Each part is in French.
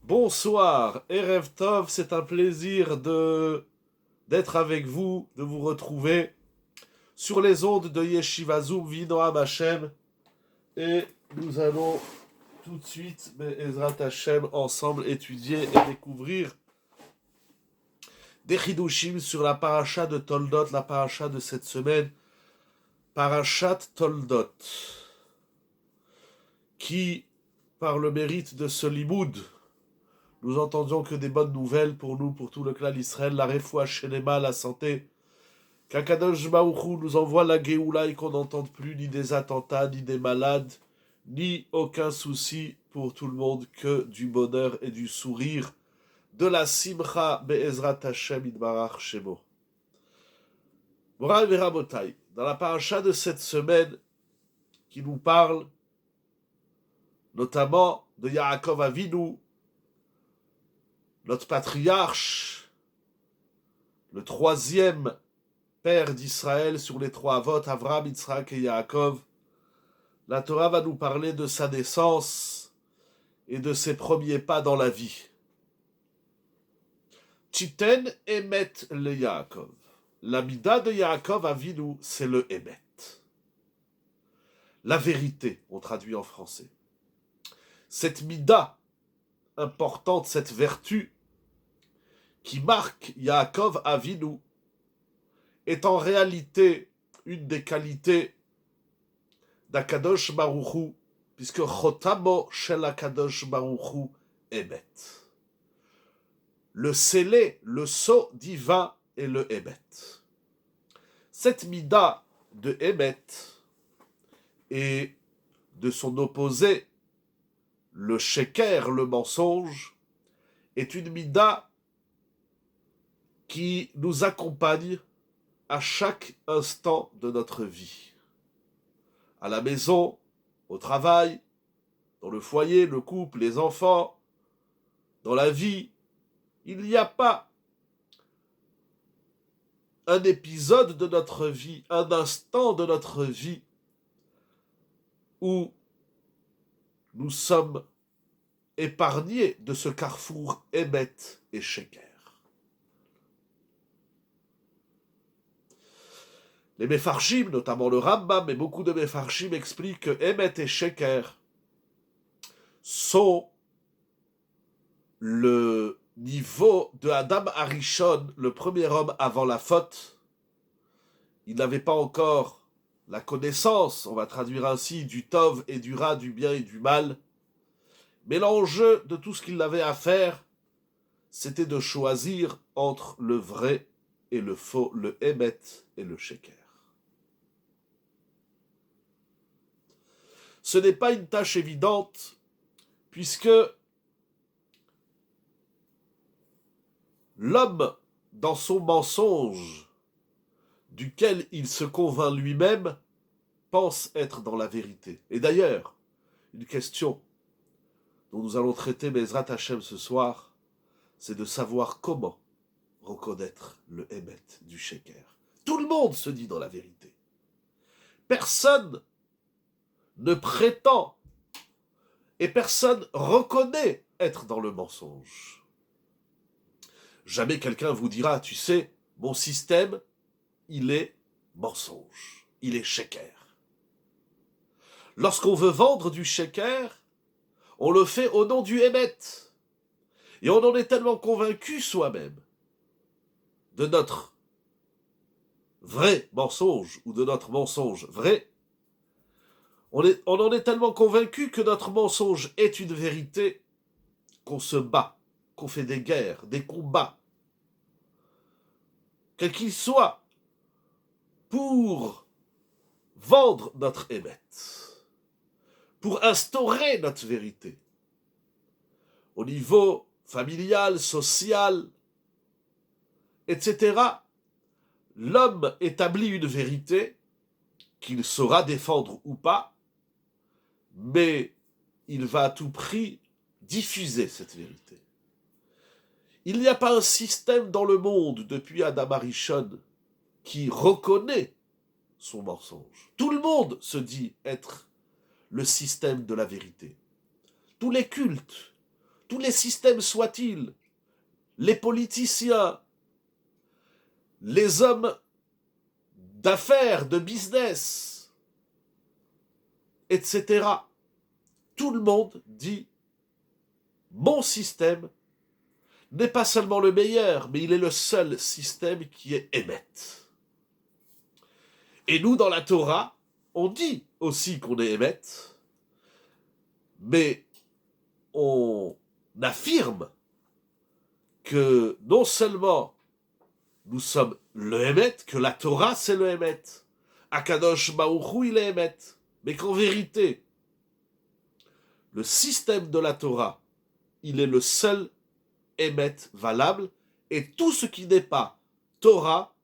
Bonsoir, Erev Tov, c'est un plaisir d'être avec vous, de vous retrouver sur les ondes de Yeshiva Zoom Vinoam Hashem. Et nous allons tout de suite, Ezrat Hashem, ensemble étudier et découvrir des chidushim sur la paracha de Toldot, la paracha de cette semaine, Parashat Toldot, qui, par le mérite de ce limoud, nous entendions que des bonnes nouvelles pour nous, pour tout le clan d'Israël, la refoua shelema, la santé, qu'Akadosh Baruch Hu nous envoie la Géoula et qu'on n'entende plus ni des attentats, ni des malades, ni aucun souci pour tout le monde, que du bonheur et du sourire, de la simcha be'ezrat Hashem idbarach shemo. Moral Verabotai, dans la paracha de cette semaine, qui nous parle notamment de Yaakov Avinu, notre patriarche, le troisième père d'Israël sur les trois votes, Avraham, Yitzhak et Yaakov, la Torah va nous parler de sa naissance et de ses premiers pas dans la vie. Titen Emet le Yaakov. La mida de Yaakov Avinu, c'est le Emet. La vérité, on traduit en français. Cette mida importante, cette vertu qui marque Yaakov Avinu, est en réalité une des qualités d'Akadosh Baruch Hu, puisque Chotamo shel Akadosh Baruch Hu Emet. Le scellé, le sceau divin est le Emet. Cette mida de Emet et de son opposé, le sheker, le mensonge, est une mida qui nous accompagne à chaque instant de notre vie. À la maison, au travail, dans le foyer, le couple, les enfants, dans la vie, il n'y a pas un épisode de notre vie, un instant de notre vie où nous sommes épargnés de ce carrefour Emet et Sheker. Les Mefarshim, notamment le Rambam, mais beaucoup de Mefarshim expliquent que Emet et Sheker sont le niveau de Adam Arishon, le premier homme avant la faute. Il n'avait pas encore la connaissance, on va traduire ainsi, du Tov et du Ra, du bien et du mal. Mais l'enjeu de tout ce qu'il avait à faire, c'était de choisir entre le vrai et le faux, le Emet et le Sheker. Ce n'est pas une tâche évidente, puisque l'homme, dans son mensonge, duquel il se convainc lui-même, pense être dans la vérité. Et d'ailleurs, une question dont nous allons traiter Bezrat Hashem ce soir, c'est de savoir comment reconnaître le Emet du Sheker. Tout le monde se dit dans la vérité. Personne ne prétend et personne reconnaît être dans le mensonge. Jamais quelqu'un vous dira, tu sais, mon système, il est mensonge, il est Sheker. Lorsqu'on veut vendre du Sheker, on le fait au nom du Emet. Et on en est tellement convaincu soi-même de notre vrai mensonge ou de notre mensonge vrai. On en est tellement convaincu que notre mensonge est une vérité qu'on se bat, qu'on fait des guerres, des combats, quels qu'ils soient, pour vendre notre Emet, pour instaurer notre vérité. Au niveau familial, social, etc., l'homme établit une vérité qu'il saura défendre ou pas, mais il va à tout prix diffuser cette vérité. Il n'y a pas un système dans le monde, depuis Adam Arishon, qui reconnaît son mensonge. Tout le monde se dit être le système de la vérité. Tous les cultes, tous les systèmes soient-ils, les politiciens, les hommes d'affaires, de business, etc. Tout le monde dit mon système n'est pas seulement le meilleur, mais il est le seul système qui est émet. Et nous, dans la Torah, on dit aussi qu'on est émet, mais on affirme que non seulement nous sommes le émet, que la Torah c'est le émet, Akadosh Baruch Hu il est émet, mais qu'en vérité, le système de la Torah, il est le seul émet valable, et tout ce qui n'est pas Torah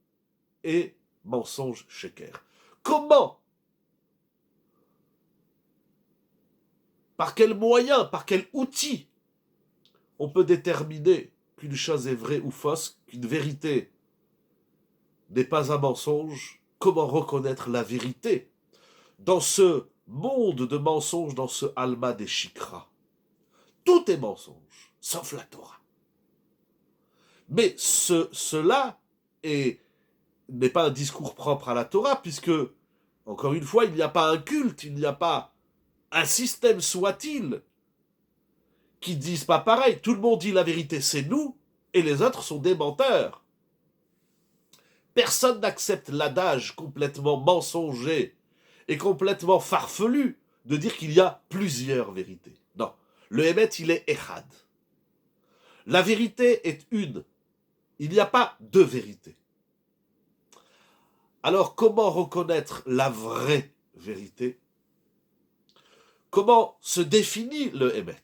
est mensonge sheker. Comment? Par quel moyen, par quel outil on peut déterminer qu'une chose est vraie ou fausse, qu'une vérité n'est pas un mensonge? Comment reconnaître la vérité dans ce monde de mensonges, dans ce Alma des Shikra? Tout est mensonge, sauf la Torah. Mais cela n'est pas un discours propre à la Torah, puisque, encore une fois, il n'y a pas un culte, il n'y a pas un système soit-il qui disent pas pareil. Tout le monde dit la vérité, c'est nous, et les autres sont des menteurs. Personne n'accepte l'adage complètement mensonger et complètement farfelu de dire qu'il y a plusieurs vérités. Non, le Hémet, il est Echad. La vérité est une. Il n'y a pas deux vérités. Alors, comment reconnaître la vraie vérité? Comment se définit le Hémet?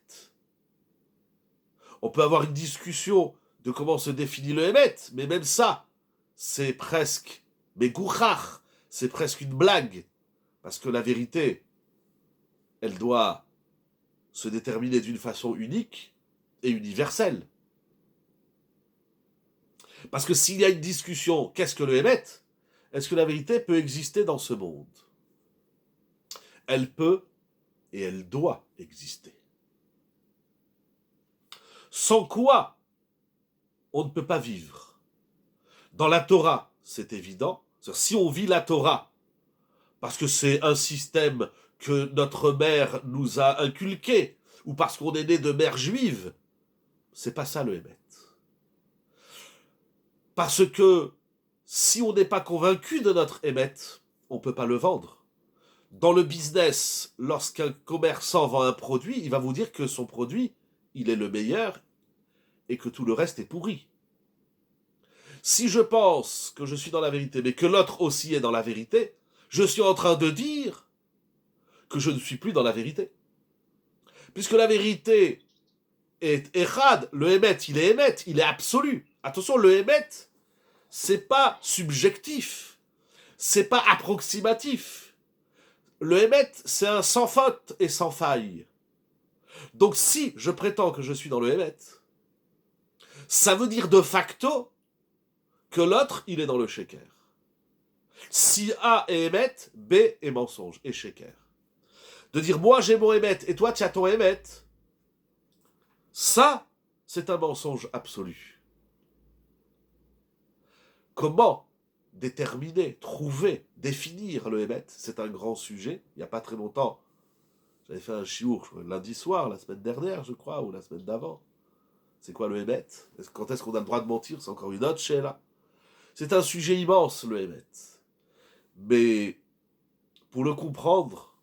On peut avoir une discussion de comment se définit le Hémet, mais même ça, c'est presque megouchach, c'est presque une blague, parce que la vérité, elle doit se déterminer d'une façon unique et universelle. Parce que s'il y a une discussion, qu'est-ce que le Hémet? Est-ce que la vérité peut exister dans ce monde? Elle peut et elle doit exister. Sans quoi on ne peut pas vivre. Dans la Torah, c'est évident. Si on vit la Torah, parce que c'est un système que notre mère nous a inculqué, ou parce qu'on est né de mère juive, c'est pas ça le Hémet. Parce que si on n'est pas convaincu de notre Hémet, on ne peut pas le vendre. Dans le business, lorsqu'un commerçant vend un produit, il va vous dire que son produit, il est le meilleur et que tout le reste est pourri. Si je pense que je suis dans la vérité, mais que l'autre aussi est dans la vérité, je suis en train de dire que je ne suis plus dans la vérité. Puisque la vérité est Echad, le Hémet, il est absolu. Attention, le Hémet, c'est pas subjectif, c'est pas approximatif. Le Hémet, c'est un sans faute et sans faille. Donc si je prétends que je suis dans le Hémet, ça veut dire de facto que l'autre, il est dans le sheker. Si A est Hémet, B est mensonge et sheker. De dire moi j'ai mon Hémet et toi tu as ton Hémet, ça, c'est un mensonge absolu. Comment déterminer, trouver, définir le Hémet? C'est un grand sujet. Il n'y a pas très longtemps, j'avais fait un chiour lundi soir, la semaine dernière, je crois, ou la semaine d'avant. C'est quoi le Hémet? Quand est-ce qu'on a le droit de mentir? C'est encore une autre chez-là. C'est un sujet immense, le Hémet. Mais pour le comprendre,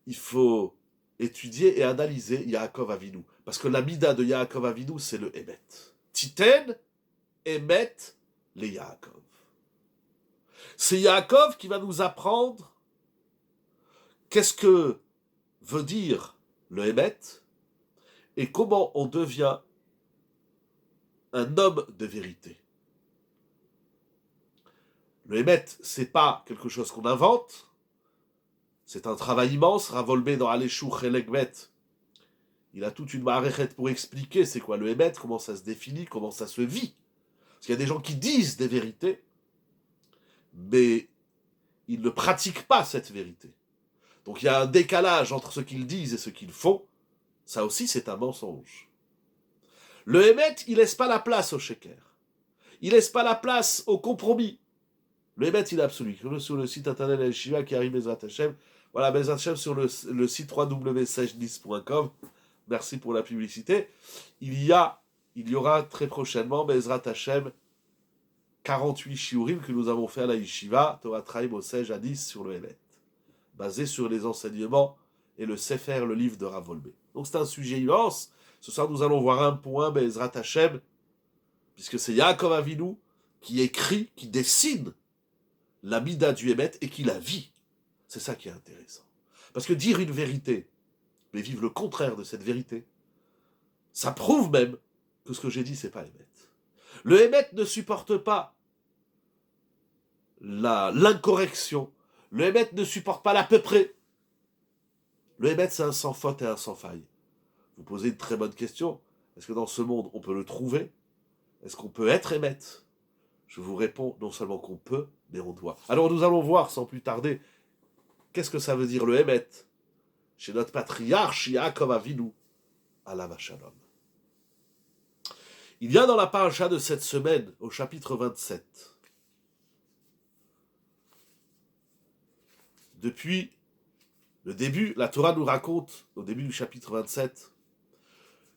il faut étudier et analyser Yaakov Avinu. Parce que la mida de Yaakov Avinu, c'est le Hémet. Titen, Hémet, les Yaakov. C'est Yaakov qui va nous apprendre qu'est-ce que veut dire le Hémet et comment on devient un homme de vérité. Le Hémet, c'est pas quelque chose qu'on invente, c'est un travail immense. Rav Wolbe dans Aleshou Chelegmet, il a toute une maréchet pour expliquer c'est quoi le Hémet, comment ça se définit, comment ça se vit. Parce qu'il y a des gens qui disent des vérités, mais ils ne pratiquent pas cette vérité. Donc il y a un décalage entre ce qu'ils disent et ce qu'ils font. Ça aussi, c'est un mensonge. Le Hémet, il laisse pas la place au Sheker. Il laisse pas la place au compromis. Le Hémet, il est absolu. Sur le site internet de la Yeshiva qui arrive Bezrat Hashem. Voilà, Bezrat Hashem sur le site www.sejnis.com. Merci pour la publicité. Il y aura très prochainement Bezrat Hashem 48 shiurim que nous avons fait à la Yeshiva, Torah Traim au Sej à 10 sur le Hémet, basé sur les enseignements et le Sefer, le livre de Rav Wolbe. Donc c'est un sujet immense. Ce soir, nous allons voir un point, Bezrat Hashem, puisque c'est Yaakov Avinu qui écrit, qui dessine la mida du Hémet et qui la vit. C'est ça qui est intéressant. Parce que dire une vérité, mais vivre le contraire de cette vérité, ça prouve même que ce que j'ai dit, c'est pas Hémet. Le Hémet ne supporte pas l'incorrection. Le Hémet ne supporte pas l'à peu près. Le Hémet, c'est un sans faute et un sans faille. Vous posez une très bonne question. Est-ce que dans ce monde, on peut le trouver? Est-ce qu'on peut être Hémet? Je vous réponds non seulement qu'on peut, mais on doit. Alors nous allons voir sans plus tarder qu'est-ce que ça veut dire le Hémet chez notre patriarche Yaakov Avinu, alav shalom. Il y a dans la paracha de cette semaine, au chapitre 27, depuis le début, la Torah nous raconte, au début du chapitre 27,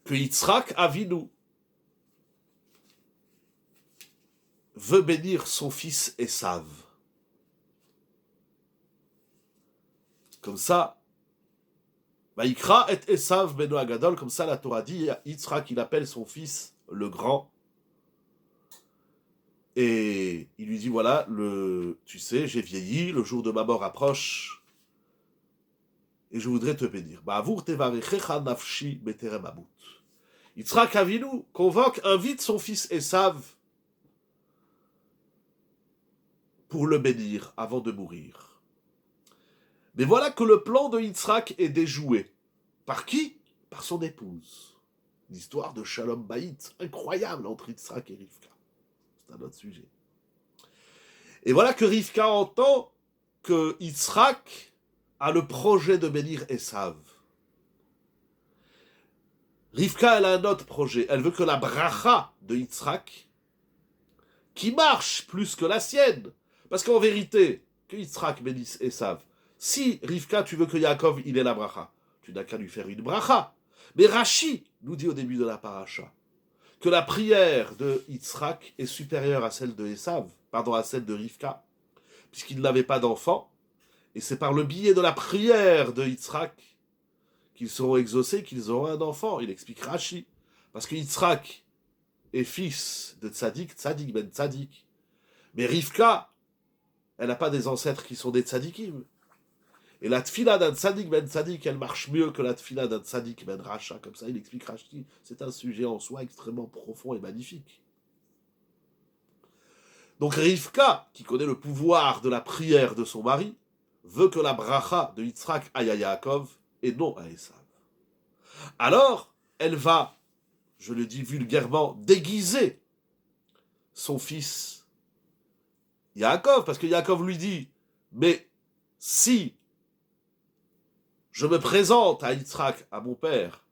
que Yitzhak Avinu veut bénir son fils Esav. Comme ça, Vaïkra et Esav beno Agadol, comme ça la Torah dit, Yitzhak il appelle son fils le grand, et il lui dit voilà, tu sais, j'ai vieilli, le jour de ma mort approche, et je voudrais te bénir. Yitzhak Avinu invite son fils Esav pour le bénir avant de mourir. Mais voilà que le plan de Yitzhak est déjoué. Par qui? Par son épouse. L'histoire de Shalom Bayit, incroyable entre Yitzhak et Rivka. C'est un autre sujet. Et voilà que Rivka entend que Yitzhak a le projet de bénir Esav. Rivka, elle a un autre projet. Elle veut que la bracha de Yitzhak, qui marche plus que la sienne, parce qu'en vérité, que Yitzhak bénisse Esav, si Rivka, tu veux que Yaakov, il ait la bracha, tu n'as qu'à lui faire une bracha. Mais Rashi nous dit au début de la paracha que la prière de Yitzhak est supérieure à celle de Esav, à celle de Rivka, puisqu'il n'avait pas d'enfant, et c'est par le biais de la prière de Yitzhak qu'ils seront exaucés, qu'ils auront un enfant. Il explique Rashi, parce que Yitzhak est fils de Tzadik, Tzadik ben Tzadik, mais Rivka, elle n'a pas des ancêtres qui sont des Tzadikim. Et la tfila d'un tzadik ben tzadik, elle marche mieux que la tfila d'un tzadik ben racha. Comme ça, il explique Rashi. C'est un sujet en soi extrêmement profond et magnifique. Donc Rivka, qui connaît le pouvoir de la prière de son mari, veut que la bracha de Yitzhak aille à Yaakov et non à Esav. Alors, elle va, je le dis vulgairement, déguiser son fils Yaakov, parce que Yaakov lui dit, mais si je me présente à Yitzhak, à mon père,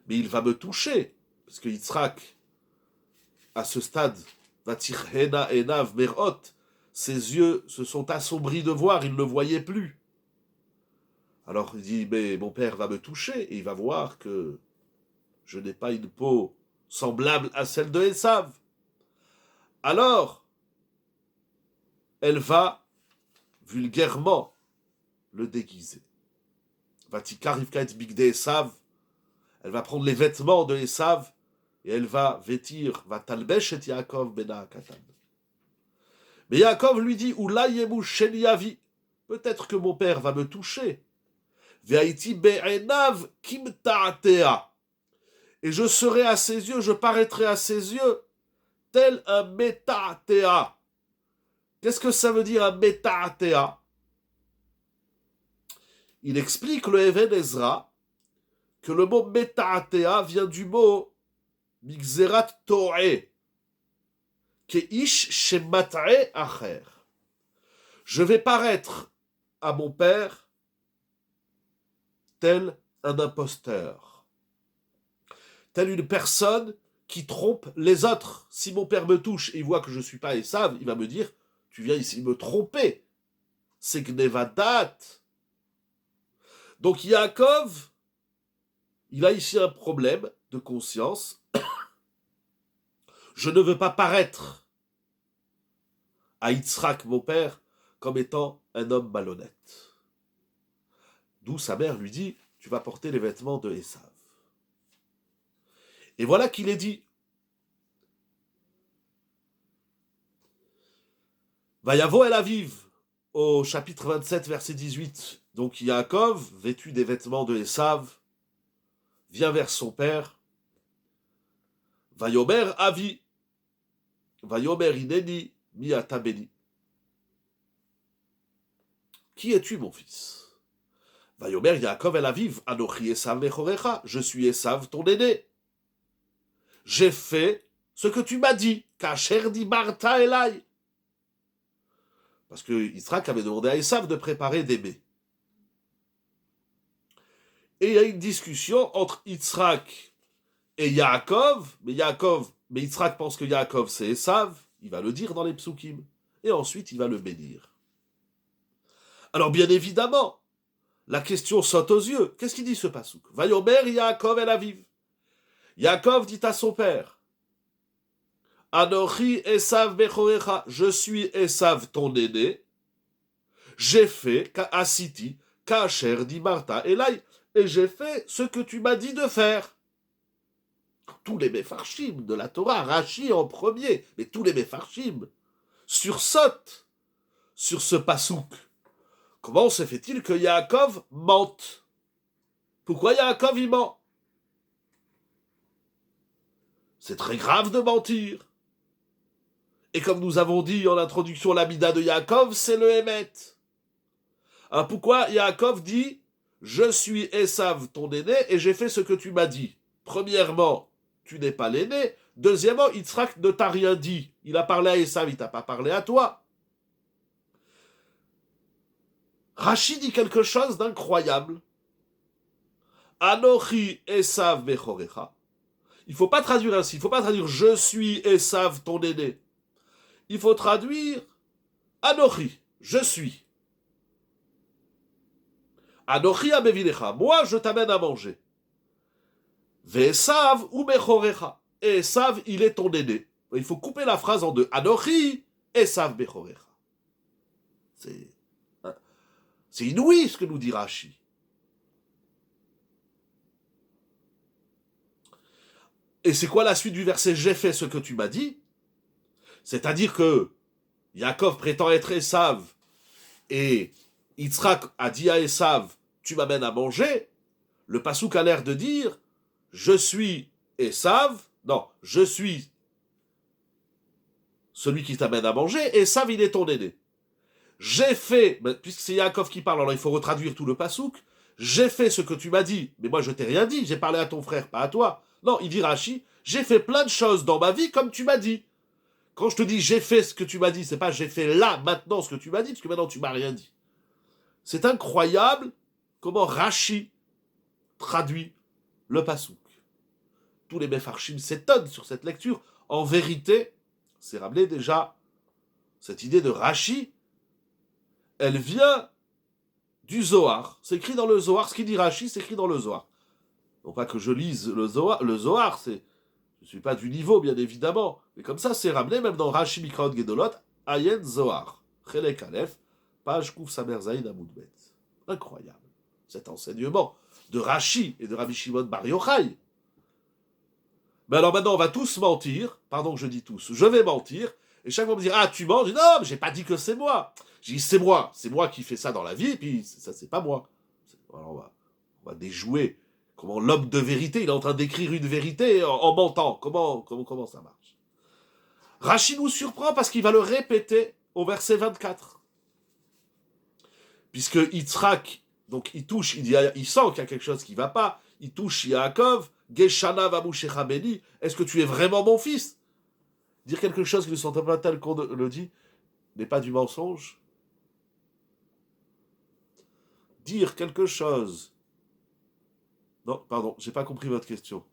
mais il va me toucher, parce que Yitzhak, à ce stade, Vatirhena Enav Merot, ses yeux se sont assombris de voir, il ne le voyait plus. Alors il dit, mais mon père va me toucher, et il va voir que je n'ai pas une peau semblable à celle de Esav. Alors, elle va vulgairement le déguiser. Vatika Rivka et Bigde Esav, elle va prendre les vêtements de Esav et elle va vêtir, va talbesh et Yaakov bena Katan. Mais Yaakov lui dit, Oula yemu sheliavi, peut-être que mon père va me toucher. Ve'aiti be'enav kimta'atea, et je serai à ses yeux, je paraîtrai à ses yeux tel un meta'atea. Qu'est-ce que ça veut dire un meta'atea? Il explique le Even Ezra que le mot meta'atea vient du mot migzerat to'e, keish shemat'e acher. Je vais paraître à mon père tel un imposteur, tel une personne qui trompe les autres. Si mon père me touche et il voit que je ne suis pas Esav, il va me dire, tu viens ici me tromper. C'est Gnevadat. Donc Yaakov, il a ici un problème de conscience. Je ne veux pas paraître à Yitzhak, mon père, comme étant un homme malhonnête. D'où sa mère lui dit, tu vas porter les vêtements de Esav. Et voilà qu'il est dit. Vayavo el aviv, au chapitre 27, verset 18. Donc Yaakov, vêtu des vêtements de Esav, vient vers son père. Vayomer avi, vayomer ineni mi atabeni. Qui es-tu, mon fils? Vayomer Yaakov el aviv, anochi Esav mechorecha, je suis Esav, ton aîné. J'ai fait ce que tu m'as dit, kacher di barta elai. Parce que Yitzhak avait demandé à Esav de préparer des mets. Et il y a une discussion entre Yitzhak et Yaakov, mais Yitzhak pense que Yaakov c'est Esav, il va le dire dans les psukim, et ensuite il va le bénir. Alors bien évidemment, la question saute aux yeux. Qu'est-ce qu'il dit ce pasouk? Vayomer Yaakov el aviv. Yaakov dit à son père, Anochi Esav bechorecha, je suis Esav ton aîné, j'ai fait asiti kacher di marta elai, et j'ai fait ce que tu m'as dit de faire. Tous les mefarshim de la Torah, Rashi en premier, mais tous les mefarshim sursautent sur ce pasouk. Comment se fait-il que Yaakov mente? Pourquoi Yaakov il ment? C'est très grave de mentir. Et comme nous avons dit en introduction, l'amida de Yaakov, c'est le Hémet. Alors pourquoi Yaakov dit « Je suis Esav, ton aîné, et j'ai fait ce que tu m'as dit » Premièrement, tu n'es pas l'aîné. Deuxièmement, Yitzhak ne t'a rien dit. Il a parlé à Esav, il t'a pas parlé à toi. Rashi dit quelque chose d'incroyable. Anochi Esav bechorecha. Il ne faut pas traduire ainsi. Il ne faut pas traduire « Je suis Esav, ton aîné ». Il faut traduire « Anochi, je suis ». Anochi abevinecha, moi je t'amène à manger. Ve'esav ou bechorecha. Et Esav, il est ton aîné. Il faut couper la phrase en deux. Anochi, Esav bechorecha. C'est inouï ce que nous dit Rashi. Et c'est quoi la suite du verset? J'ai fait ce que tu m'as dit. C'est-à-dire que Yaakov prétend être Esav et Yitzhak a dit à Esav, tu m'amènes à manger. Le pasouk a l'air de dire, je suis Esav, non, je suis celui qui t'amène à manger, et Esav, il est ton aîné. J'ai fait, puisque c'est Yaakov qui parle, alors il faut retraduire tout le pasouk, j'ai fait ce que tu m'as dit, mais moi je t'ai rien dit, j'ai parlé à ton frère, pas à toi. Non, il dit Rashi, j'ai fait plein de choses dans ma vie comme tu m'as dit. Quand je te dis j'ai fait ce que tu m'as dit, c'est pas j'ai fait là, maintenant ce que tu m'as dit, parce que maintenant tu m'as rien dit. C'est incroyable comment Rashi traduit le pasouk. Tous les mefarshim s'étonnent sur cette lecture. En vérité, c'est ramené déjà, cette idée de Rashi, elle vient du Zohar. C'est écrit dans le Zohar, ce qui dit Rashi, c'est écrit dans le Zohar. Non pas que je lise le Zohar, je ne suis pas du niveau, bien évidemment, mais comme ça, c'est ramené même dans Rashi Mikraot Gedolot, Ayen Zohar, Chelek Aleph, page Kouf Samer Zaïd Amoudbet. Incroyable, cet enseignement de Rashi et de Rabbi Shimon Bar Yochai. Mais alors maintenant, on va tous mentir, pardon que je dis tous, je vais mentir, et chaque fois on me dire, ah, tu mens? Je dis, non, mais j'ai pas dit que c'est moi. Je dis, c'est moi qui fais ça dans la vie, et puis ça, c'est pas moi. Alors on va déjouer comment l'homme de vérité, il est en train d'écrire une vérité en mentant. Comment ça marche? Rashi nous surprend parce qu'il va le répéter au verset 24. Puisque Yitzhak, donc il touche, il sent qu'il y a quelque chose qui ne va pas, il touche Yaakov, Geshana Vamouchecha Beni, est-ce que tu es vraiment mon fils? Dire quelque chose qui ne sentait pas tel qu'on le dit n'est pas du mensonge. Dire quelque chose. Non, pardon, j'ai pas compris votre question.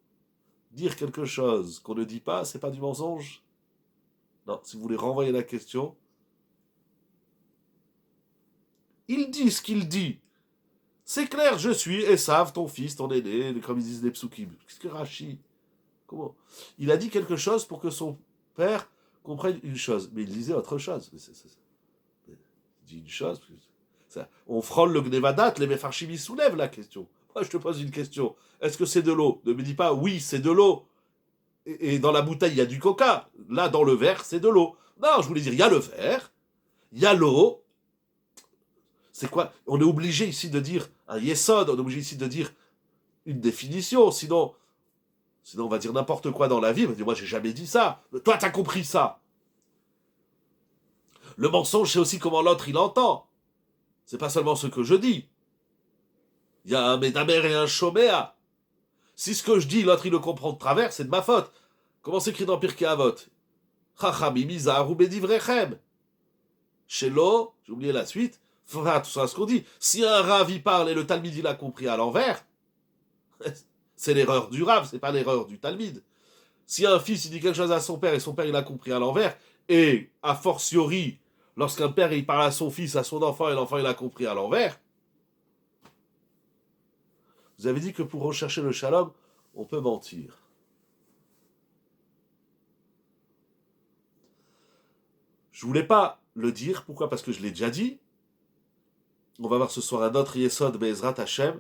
dire quelque chose qu'on ne dit pas, c'est pas du mensonge? Non, si vous voulez renvoyer la question, il dit ce qu'il dit. C'est clair, je suis Esav, ton fils, ton aîné, comme ils disent les psukim. Qu'est-ce que Rachi? Comment? Il a dit quelque chose pour que son père comprenne une chose, mais il disait autre chose. Il dit une chose. On frôle le Gnevadat, les Mefarshim soulèvent la question. Moi, je te pose une question. Est-ce que c'est de l'eau? Ne me dis pas oui, c'est de l'eau. Et dans la bouteille, il y a du coca. Là, dans le verre, c'est de l'eau. Non, je voulais dire, il y a le verre, il y a l'eau. C'est quoi? On est obligé ici de dire un yesod, on est obligé ici de dire une définition, sinon on va dire n'importe quoi dans la vie. On va dire, moi, j'ai jamais dit ça. Toi, t'as compris ça. Le mensonge, c'est aussi comment l'autre, il entend. C'est pas seulement ce que je dis. Il y a un médamer et un shoméa. Si ce que je dis, l'autre, il le comprend de travers, c'est de ma faute. Comment s'écrit dans Pirkei Avot? Chachamim izaharu bedivrechem. Shelo, j'ai oublié la suite, fera tout ça ce qu'on dit. Si un Rav y parle et le Talmud il a compris à l'envers, c'est l'erreur du Rav, c'est pas l'erreur du Talmud. Si un fils il dit quelque chose à son père et son père il a compris à l'envers, et a fortiori, lorsqu'un père il parle à son fils, à son enfant, et l'enfant il a compris à l'envers, vous avez dit que pour rechercher le shalom, on peut mentir. Je voulais pas le dire, pourquoi? Parce que je l'ai déjà dit. On va voir ce soir un autre Yesod Be'ezrat Hashem,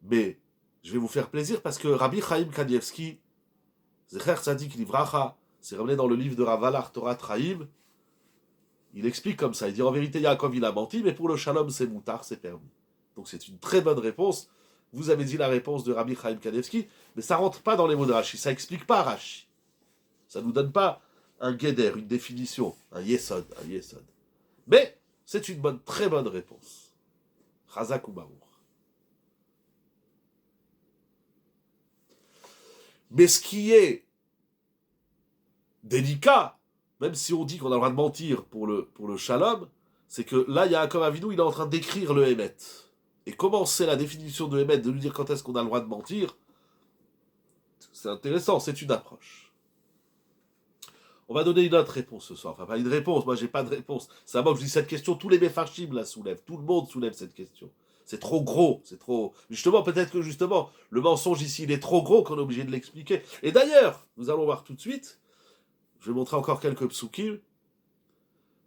mais je vais vous faire plaisir parce que Rabbi Chaim Kanievski, Zecher Tzadik Livracha, c'est ramené dans le livre de Ravalar Torah Traim, il explique comme ça, il dit en vérité Yaakov il a menti, mais pour le shalom c'est moutar, c'est permis. Donc c'est une très bonne réponse. Vous avez dit la réponse de Rabbi Chaim Kanievski, mais ça rentre pas dans les mots de Rashi, ça explique pas Rashi. Ça nous donne pas un guéder, une définition, un yesod. Mais c'est une bonne, très bonne réponse. Chazak ou Baruch. Mais ce qui est délicat, même si on dit qu'on a le droit de mentir pour le shalom, c'est que là, Yaakov Avinu, il est en train d'écrire le Hémet. Et comment c'est la définition de Hémet, de lui dire quand est-ce qu'on a le droit de mentir, c'est intéressant, c'est une approche. On va donner une autre réponse ce soir. Enfin, pas une réponse, moi j'ai pas de réponse. C'est à moi que je dis cette question, tous les Mefarshim la soulèvent, tout le monde soulève cette question. C'est trop gros, c'est trop... Justement, peut-être que justement, le mensonge ici, il est trop gros qu'on est obligé de l'expliquer. Et d'ailleurs, nous allons voir tout de suite, je vais montrer encore quelques psukim.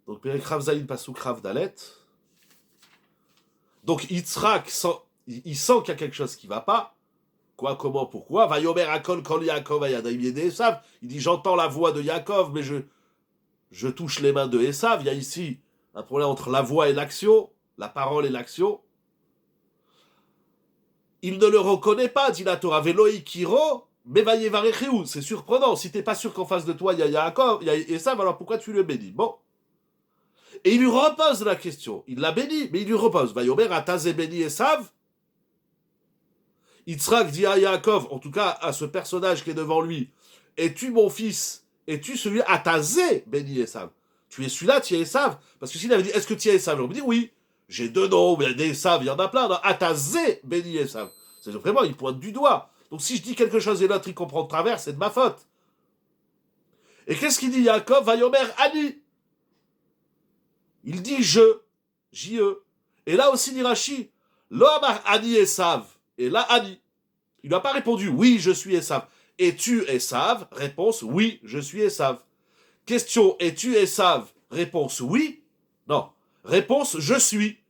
Donc, Perek Rav Zayin Pasuk Rav Dalet. Donc, Yitzhak, il sent qu'il y a quelque chose qui ne va pas. Quoi, comment, pourquoi? Vayomer Akol Kol Yaakov Ayadaim Yede Esav. Il dit, j'entends la voix de Yaakov, mais je touche les mains de Esav. Il y a ici un problème entre la voix et l'action, la parole et l'action. Il ne le reconnaît pas, dit la Torah. Veloi Kiro, Mevayevarechehu. C'est surprenant. Si t'es pas sûr qu'en face de toi, il y a Yaakov, il y a Esav, alors pourquoi tu le bénis? Bon. Et il lui repose la question. Il l'a béni, mais il lui repose. Vayomer Atazé béni Esav. Yitzhak dit à Yaakov, en tout cas à ce personnage qui est devant lui, es-tu mon fils? Es-tu celui Atazé béni Esav? Tu es celui-là, tu es Esav? Parce que s'il avait dit, est-ce que tu es Esav? On me dit oui. J'ai deux noms, mais des Esav, il y en a plein. Atazé béni Esav. C'est vraiment, il pointe du doigt. Donc si je dis quelque chose et l'autre il comprend de travers, c'est de ma faute. Et qu'est-ce qu'il dit Yaakov? Vayomer Ani. Il dit je, J-E. Et là aussi dit Rashi, Lo amar Ani Esav. Et là, Ani. Il n'a pas répondu oui, je suis Esav. Es-tu Esav? Réponse oui, je suis Esav. Question, es-tu Esav? Réponse oui. Non. Réponse je suis.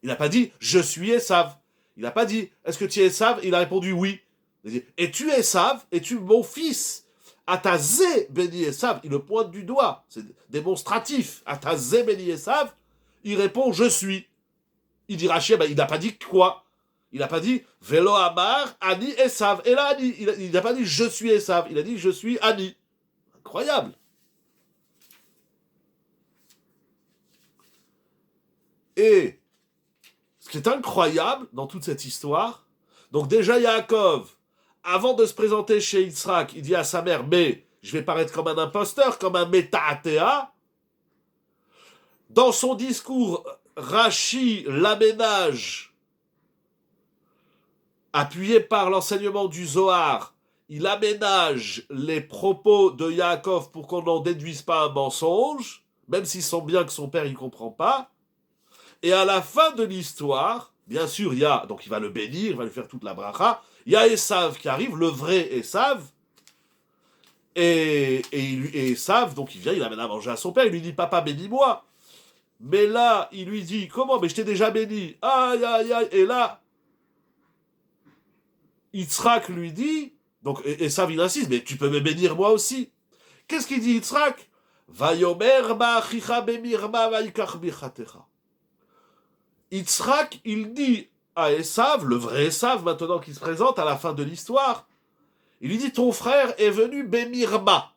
Il n'a pas dit je suis Esav. Il n'a pas dit est-ce que tu es Esav? Il a répondu oui. Il a dit es-tu Esav? Es-tu mon fils? Atazé béni Esav. Il le pointe du doigt. C'est démonstratif. Atazé béni Esav. Il répond je suis. Il dit Rashi, il n'a pas dit quoi? Il n'a pas dit Velo Amar, Ani Esav. Et là, Ani, il n'a pas dit je suis Esav. Il a dit je suis Ani. Incroyable. Et ce qui est incroyable dans toute cette histoire, donc déjà Yaakov, avant de se présenter chez Yitzhak, il dit à sa mère, mais je vais paraître comme un imposteur, comme un métaatéa. Dans son discours, Rashi l'aménage, appuyé par l'enseignement du Zohar, il aménage les propos de Yaakov pour qu'on n'en déduise pas un mensonge, même s'ils sont bien que son père ne comprend pas. Et à la fin de l'histoire, bien sûr, donc il va le bénir, il va lui faire toute la bracha. Il y a Esav qui arrive, le vrai Esav. Et Esav, donc il vient, il amène à manger à son père, il lui dit, papa, bénis-moi. Mais là, il lui dit, comment? Mais je t'ai déjà béni. Aïe, aïe, aïe. Et là, Yitzhak lui dit, donc Esav il insiste, mais tu peux me bénir moi aussi. Qu'est-ce qu'il dit Yitzhak? Vayomer ba'achicha bemirma va'ikach birchatecha. Yitzhak, il dit à Esav, le vrai Esav maintenant qui se présente à la fin de l'histoire, il lui dit, ton frère est venu bemirma.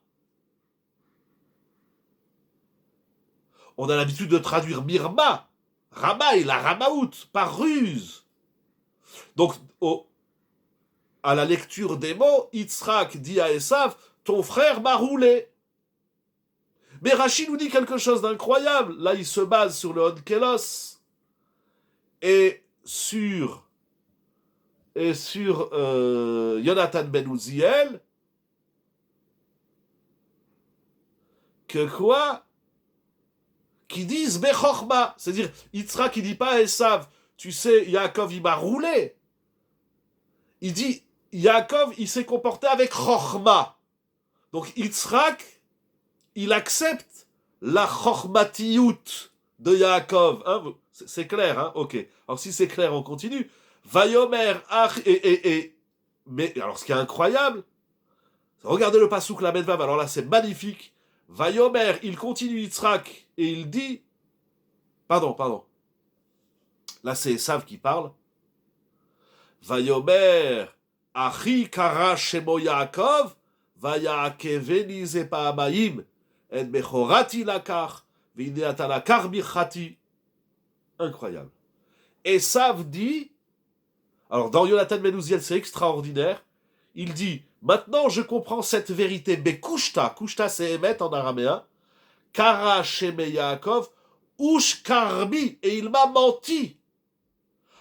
On a l'habitude de traduire mirma, ramaï, la ramaout, par ruse. Donc, à la lecture des mots, Yitzhak dit à Esav, ton frère m'a roulé. Mais Rashi nous dit quelque chose d'incroyable. Là, il se base sur le Onkelos et sur Yonatan ben Uziel, que quoi? Qui disent Bechorma. C'est-à-dire, Yitzhak, qui dit pas à Esav, tu sais, Yaakov, il m'a roulé. Il dit, Yaakov, il s'est comporté avec Chorma. Donc, Yitzhak, il accepte la Chormatiyut de Yaakov. Hein, c'est clair, hein? Ok. Alors, si c'est clair, on continue. Vayomer, mais, alors, ce qui est incroyable, regardez le pasouk la Medvav, alors là, c'est magnifique. Vayomer, il continue Yitzhak, et il dit, pardon. Là, c'est Esav qui parle. Vayomer, Achi kara shemo Yaakov, Vayakeveni zepa'amayim, et bechorati lakar, vineata lakar birchati. Incroyable. Esav dit, alors dans Yonatan ben Uziel, c'est extraordinaire, il dit, maintenant je comprends cette vérité, bekushta, kushta c'est émet en araméen, kara sheme Yaakov, ush karbi, et il m'a menti.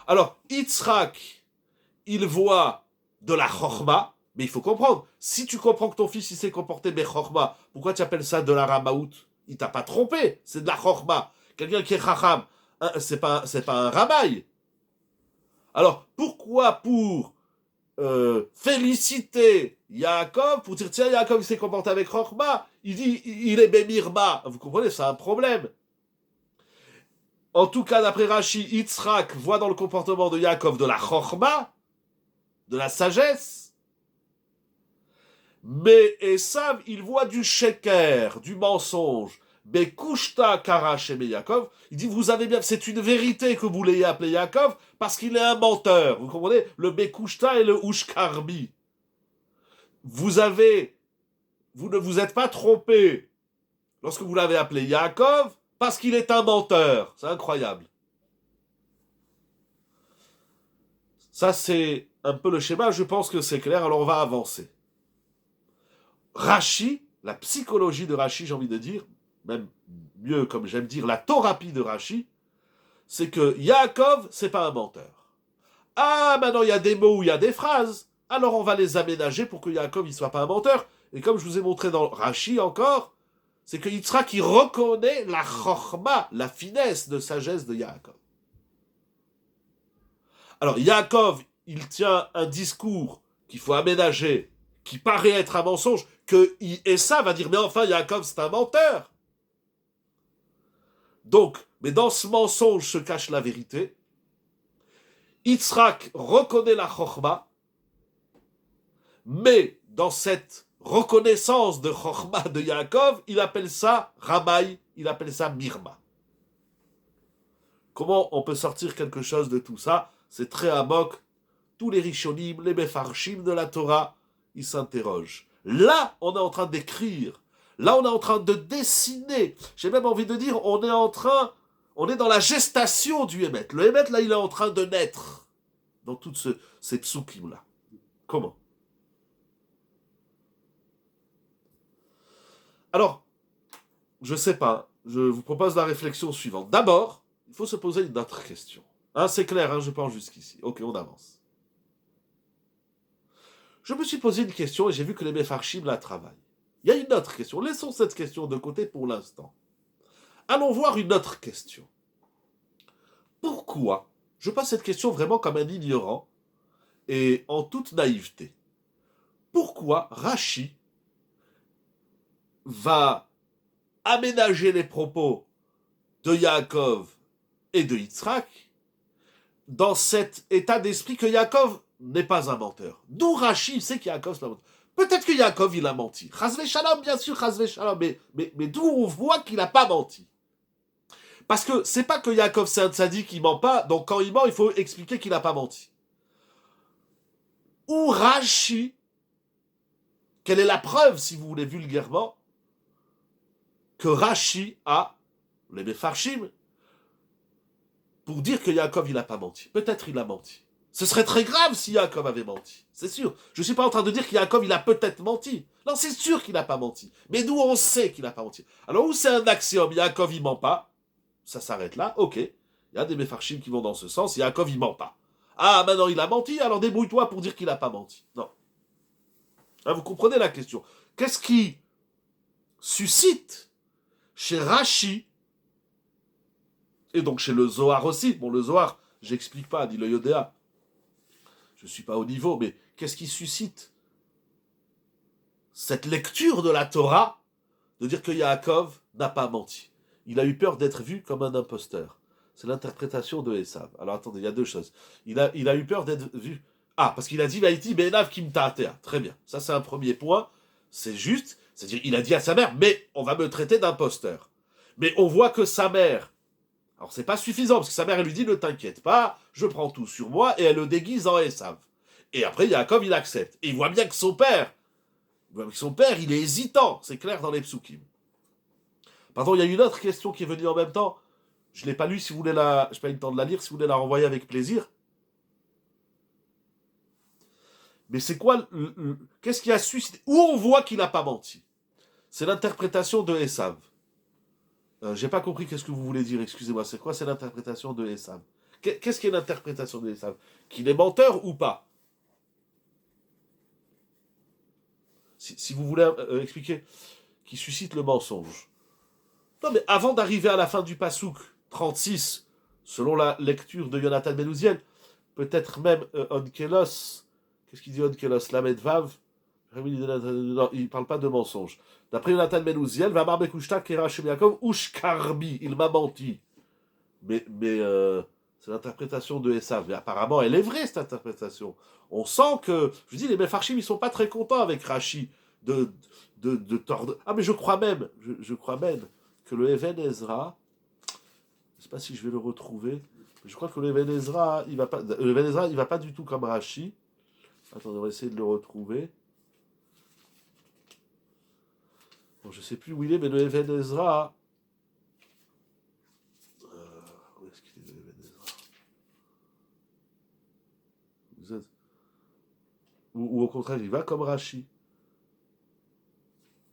Alors, Yitzhak, il voit de la chorma, mais il faut comprendre, si tu comprends que ton fils il s'est comporté bechorma, pourquoi tu appelles ça de la ramaout? Il t'a pas trompé, c'est de la chorma. Quelqu'un qui est chacham, hein, c'est pas un ramaï. Alors, pourquoi pour féliciter Yaakov, pour dire tiens, Yaakov il s'est comporté avec chorma, il dit il est bémirma. Vous comprenez, c'est un problème. En tout cas, d'après Rashi, Yitzhak voit dans le comportement de Yaakov de la chorma, de la sagesse, mais Esav, il voit du sheker, du mensonge. Bekushta kara sheme Yaakov, il dit vous avez bien, c'est une vérité que vous l'ayez appelé Yaakov parce qu'il est un menteur. Vous comprenez? Le Bekushta et le Ushkarbi. Vous ne vous êtes pas trompé lorsque vous l'avez appelé Yaakov parce qu'il est un menteur. C'est incroyable. Ça, c'est un peu le schéma. Je pense que c'est clair. Alors, on va avancer. Rashi, la psychologie de Rashi, j'ai envie de dire, même mieux, comme j'aime dire, la thérapie de Rashi, c'est que Yaakov, c'est pas un menteur. Ah, maintenant, il y a des mots ou il y a des phrases. Alors, on va les aménager pour que Yaakov, il soit pas un menteur. Et comme je vous ai montré dans Rashi encore, c'est que Yitzhak, qui reconnaît la chorma, la finesse de sagesse de Yaakov. Alors, Yaakov, il tient un discours qu'il faut aménager, qui paraît être un mensonge, que Esav va dire, mais enfin, Yaakov, c'est un menteur. Donc, mais dans ce mensonge se cache la vérité. Yitzhak reconnaît la chorma, mais dans cette reconnaissance de chorma de Yaakov, il appelle ça Ramaï, il appelle ça Mirma. Comment on peut sortir quelque chose de tout ça? C'est très amok. Tous les Rishonim, les Mefarshim de la Torah, ils s'interrogent. Là, on est en train d'écrire. Là, on est en train de dessiner. J'ai même envie de dire, on est dans la gestation du Hémet. Le Hémet, là, il est en train de naître dans toutes ces psukim-là. Comment? Alors, je sais pas. Je vous propose la réflexion suivante. D'abord, il faut se poser une autre question. Hein, c'est clair, hein, je pense jusqu'ici. Ok, on avance. je me suis posé une question et j'ai vu que les Mefarshim la travaillent. Il y a une autre question. Laissons cette question de côté pour l'instant. Allons voir une autre question. Pourquoi? Je pose cette question vraiment comme un ignorant et en toute naïveté. Pourquoi Rashi va aménager les propos de Yaakov et de Yitzhak dans cet état d'esprit que Yaakov n'est pas un menteur? D'où Rashi sait que Yaakov c'est un menteur. Peut-être que Yaakov il a menti. Chazvé Shalom, bien sûr, Chazvé Shalom, mais d'où on voit qu'il n'a pas menti. Parce que c'est pas que Yaakov c'est un tzaddik qui ment pas, donc quand il ment, il faut expliquer qu'il n'a pas menti. Ou Rashi, quelle est la preuve, si vous voulez vulgairement, que Rashi a les Mefarshim pour dire que Yaakov il n'a pas menti. Peut-être il a menti. Ce serait très grave si Yaakov avait menti. C'est sûr. Je ne suis pas en train de dire que Yaakov il a peut-être menti. Non, c'est sûr qu'il n'a pas menti. Mais d'où on sait qu'il n'a pas menti? Alors, où c'est un axiome, Yaakov il ment pas, ça s'arrête là, ok. Il y a des Mefarshim qui vont dans ce sens, Yaakov il ment pas. Ah, maintenant il a menti, alors débrouille-toi pour dire qu'il n'a pas menti. Non. Ah, vous comprenez la question. Qu'est-ce qui suscite chez Rashi, et donc chez le Zohar aussi, bon le Zohar, j'explique pas, dit le Yodéa, je ne suis pas au niveau, mais qu'est-ce qui suscite cette lecture de la Torah de dire que Yaakov n'a pas menti? Il a eu peur d'être vu comme un imposteur. C'est l'interprétation de Esav. Alors attendez, il y a deux choses. Il a eu peur d'être vu. Ah, parce qu'il a dit Vaïti Benav Kimtaatea. Très bien. Ça, c'est un premier point. C'est juste. C'est-à-dire, il a dit à sa mère, mais on va me traiter d'imposteur. Mais on voit que sa mère. Alors, c'est pas suffisant, parce que sa mère, elle lui dit, ne t'inquiète pas, je prends tout sur moi, et elle le déguise en Esav. Et après, Yaakov, il accepte. Et il voit bien que son père, il est hésitant. C'est clair dans les psukim. Pardon, il y a une autre question qui est venue en même temps. Je ne l'ai pas lue, si vous voulez la... Je n'ai pas eu le temps de la lire, si vous voulez la renvoyer avec plaisir. Mais c'est quoi... Qu'est-ce qui a suscité... Où on voit qu'il n'a pas menti? C'est l'interprétation de Esav. J'ai pas compris qu'est-ce que vous voulez dire, excusez-moi. C'est quoi, c'est l'interprétation de Esav? Qu'est-ce qui est l'interprétation de Esav? Qu'il est menteur ou pas? Si vous voulez expliquer, qui suscite le mensonge. Non, mais avant d'arriver à la fin du Passouk 36, selon la lecture de Yonatan Ben Uziel, peut-être même Onkelos, qu'est-ce qu'il dit Onkelos? Lamed Vav, non, il ne parle pas de mensonge. D'après Yonatan Ben Uziel, Vamar Bekushta Kera Shem Yaakov, Ushkarbi, il m'a menti. Mais c'est l'interprétation de Esav. Mais apparemment, elle est vraie, cette interprétation. On sent que, je dis, les Mefarshim, ils sont pas très contents avec Rashi de tordre. Ah, mais je crois même que le Even Ezra, je ne sais pas si je vais le retrouver, mais je crois que le Even Ezra, il va pas du tout comme Rashi. Attendez, on va essayer de le retrouver. Bon, je ne sais plus où il est, mais le Even Ezra... où est-ce qu'il est, le Even Ezra? Vous êtes... ou au contraire, il va comme Rashi.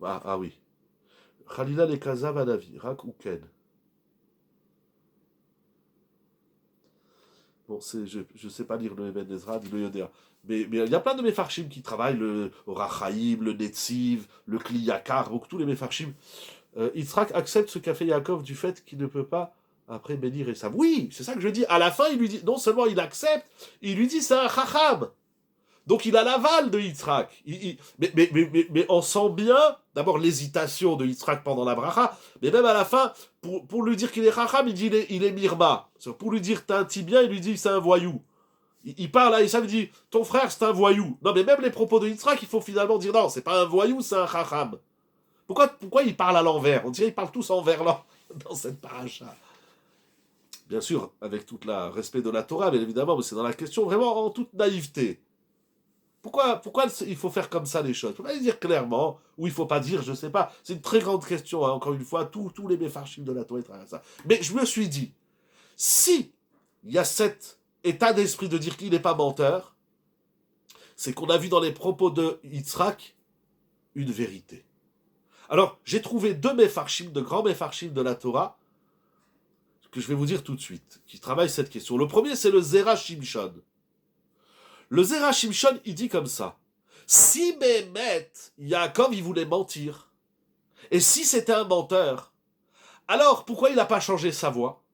Ah oui. Khalila le Kazav Anavi, Rak ou Ken. Bon, je ne sais pas lire le Even Ezra, le Yodéa. Mais il y a plein de Mefarshim qui travaillent, le Rachaim, le Netziv, le Kli Yakar, donc tous les Mefarshim. Yitzhak accepte ce qu'a fait Yaakov du fait qu'il ne peut pas après bénir Esav. Oui, c'est ça que je dis. À la fin, il lui dit, non seulement il accepte, il lui dit c'est un Chacham. Donc il a l'aval de Yitzhak. Mais on sent bien, d'abord l'hésitation de Yitzhak pendant la bracha, mais même à la fin, pour lui dire qu'il est Chacham, il dit il est Mirma. Pour lui dire t'es un tibien, il lui dit c'est un voyou. Il parle à Esav, il dit ton frère c'est un voyou. Non mais même les propos de Yitzhak, il faut finalement dire non, c'est pas un voyou, c'est un Chacham. Pourquoi il parle à l'envers? On dirait qu'ils parlent tous en verlan dans cette paracha. Bien sûr, avec tout le respect de la Torah, bien évidemment, mais c'est dans la question vraiment en toute naïveté. Pourquoi il faut faire comme ça les choses? Il ne faut pas les dire clairement, ou il ne faut pas dire, je ne sais pas. C'est une très grande question, hein. Encore une fois, tous les Mefarshim de la Torah travaillent ça. Mais je me suis dit, si il y a cet état d'esprit de dire qu'il n'est pas menteur, c'est qu'on a vu dans les propos de Yitzhak une vérité. Alors, j'ai trouvé deux Mefarshim, de grands Mefarshim de la Torah, que je vais vous dire tout de suite, qui travaillent cette question. Le premier, c'est le Zera Shimshon. Le Zera Shimshon, il dit comme ça. Si Bémet, Yaakov, il voulait mentir, et si c'était un menteur, alors pourquoi il n'a pas changé sa voix?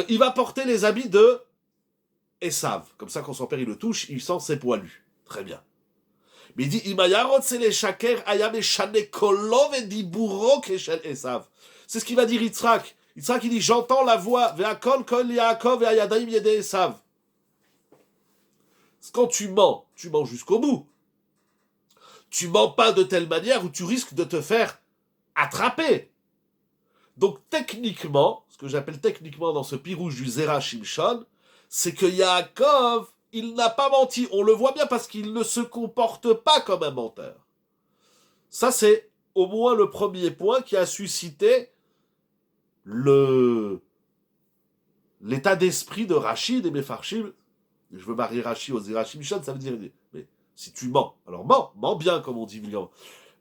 Il va porter les habits de Esav. Comme ça, quand son père il le touche, il sent ses poilus. Très bien. Mais il dit, c'est les shaker, ayame shane kolov et diburo keshel Esav. C'est ce qu'il va dire Yitzhak. Yitzhak, il dit, j'entends la voix, ve'akol kol Yaakov et ayadaim yede Esav. Quand tu mens jusqu'au bout. Tu mens pas de telle manière où tu risques de te faire attraper. Donc techniquement, ce que j'appelle techniquement dans ce pirouge du Zera Shimshon, c'est que Yaakov, il n'a pas menti. On le voit bien parce qu'il ne se comporte pas comme un menteur. Ça, c'est au moins le premier point qui a suscité l'état d'esprit de Rashi et Mefarshim. Je veux marier Rashi au Zera Shimshon, ça veut dire... Mais si tu mens, alors mens bien, comme on dit vulgairement.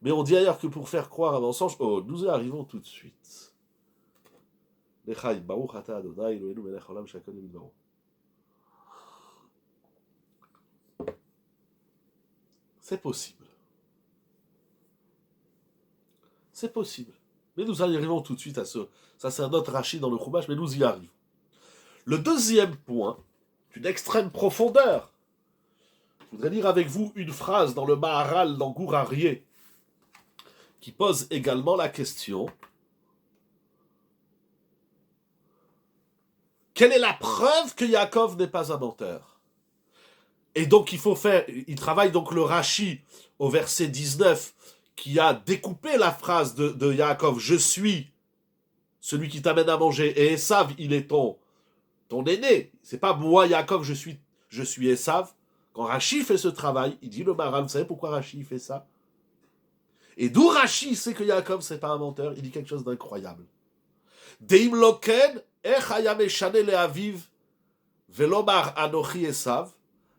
Mais on dit ailleurs que pour faire croire un mensonge, nous y arrivons tout de suite. C'est possible. C'est possible. Mais nous y arrivons tout de suite à ce... Ça, c'est un autre Rashi dans le Chumash, mais nous y arrivons. Le deuxième point, d'une extrême profondeur. Je voudrais lire avec vous une phrase dans le Maharal, dans Gourarié, qui pose également la question: quelle est la preuve que Yaakov n'est pas un menteur? Et donc il travaille donc le Rashi au verset 19, qui a découpé la phrase de Yaakov, je suis celui qui t'amène à manger, et Esav, il est ton aîné. C'est pas moi, Yaakov, je suis Esav. Quand Rashi fait ce travail, il dit le Maharal, vous savez pourquoi Rashi fait ça? Et d'où Rashi sait que Yaakov, c'est pas un menteur? Il dit quelque chose d'incroyable. Deim loken, ech haya meshane le'aviv, velomar anochi Esav,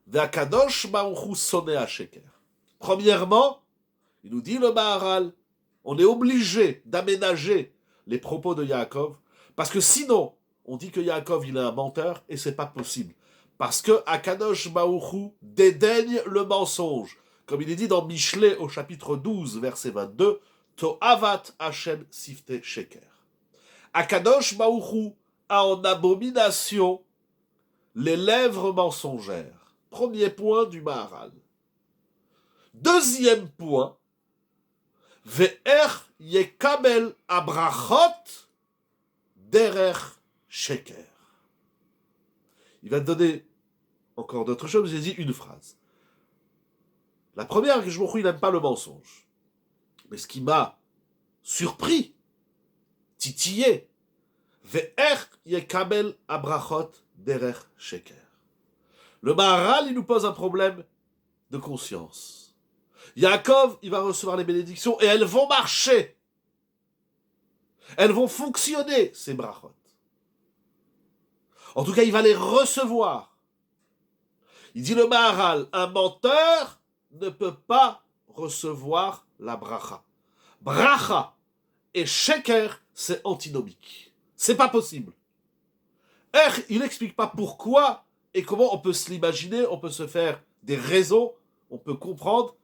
ve'akadosh baruch hu soneh hasheker. Premièrement, il nous dit le Maharal, on est obligé d'aménager les propos de Yaakov, parce que sinon, on dit que Yaakov, il est un menteur, et c'est pas possible. Parce que Akadosh Baruch Hu dédaigne le mensonge. Comme il est dit dans Michelet au chapitre 12, verset 22, To'avat Hashem sifte sheker. Akadosh Baruch Hu a en abomination les lèvres mensongères. Premier point du Maharal. Deuxième point, Ve'er yekabel abrachot derer sheker. Il va te donner encore d'autres choses, j'ai dit une phrase. La première, que je me il n'aime pas le mensonge. Mais ce qui m'a surpris, titillé, Ve'er yekabel abrachot derer sheker. Le Maharal, il nous pose un problème de conscience. Yaakov, il va recevoir les bénédictions et elles vont marcher. Elles vont fonctionner, ces brachot. En tout cas, il va les recevoir. Il dit le Maharal, un menteur ne peut pas recevoir la bracha. Bracha et sheker, c'est antinomique. C'est pas possible. Il n'explique pas pourquoi et comment on peut se l'imaginer, on peut se faire des raisons, on peut comprendre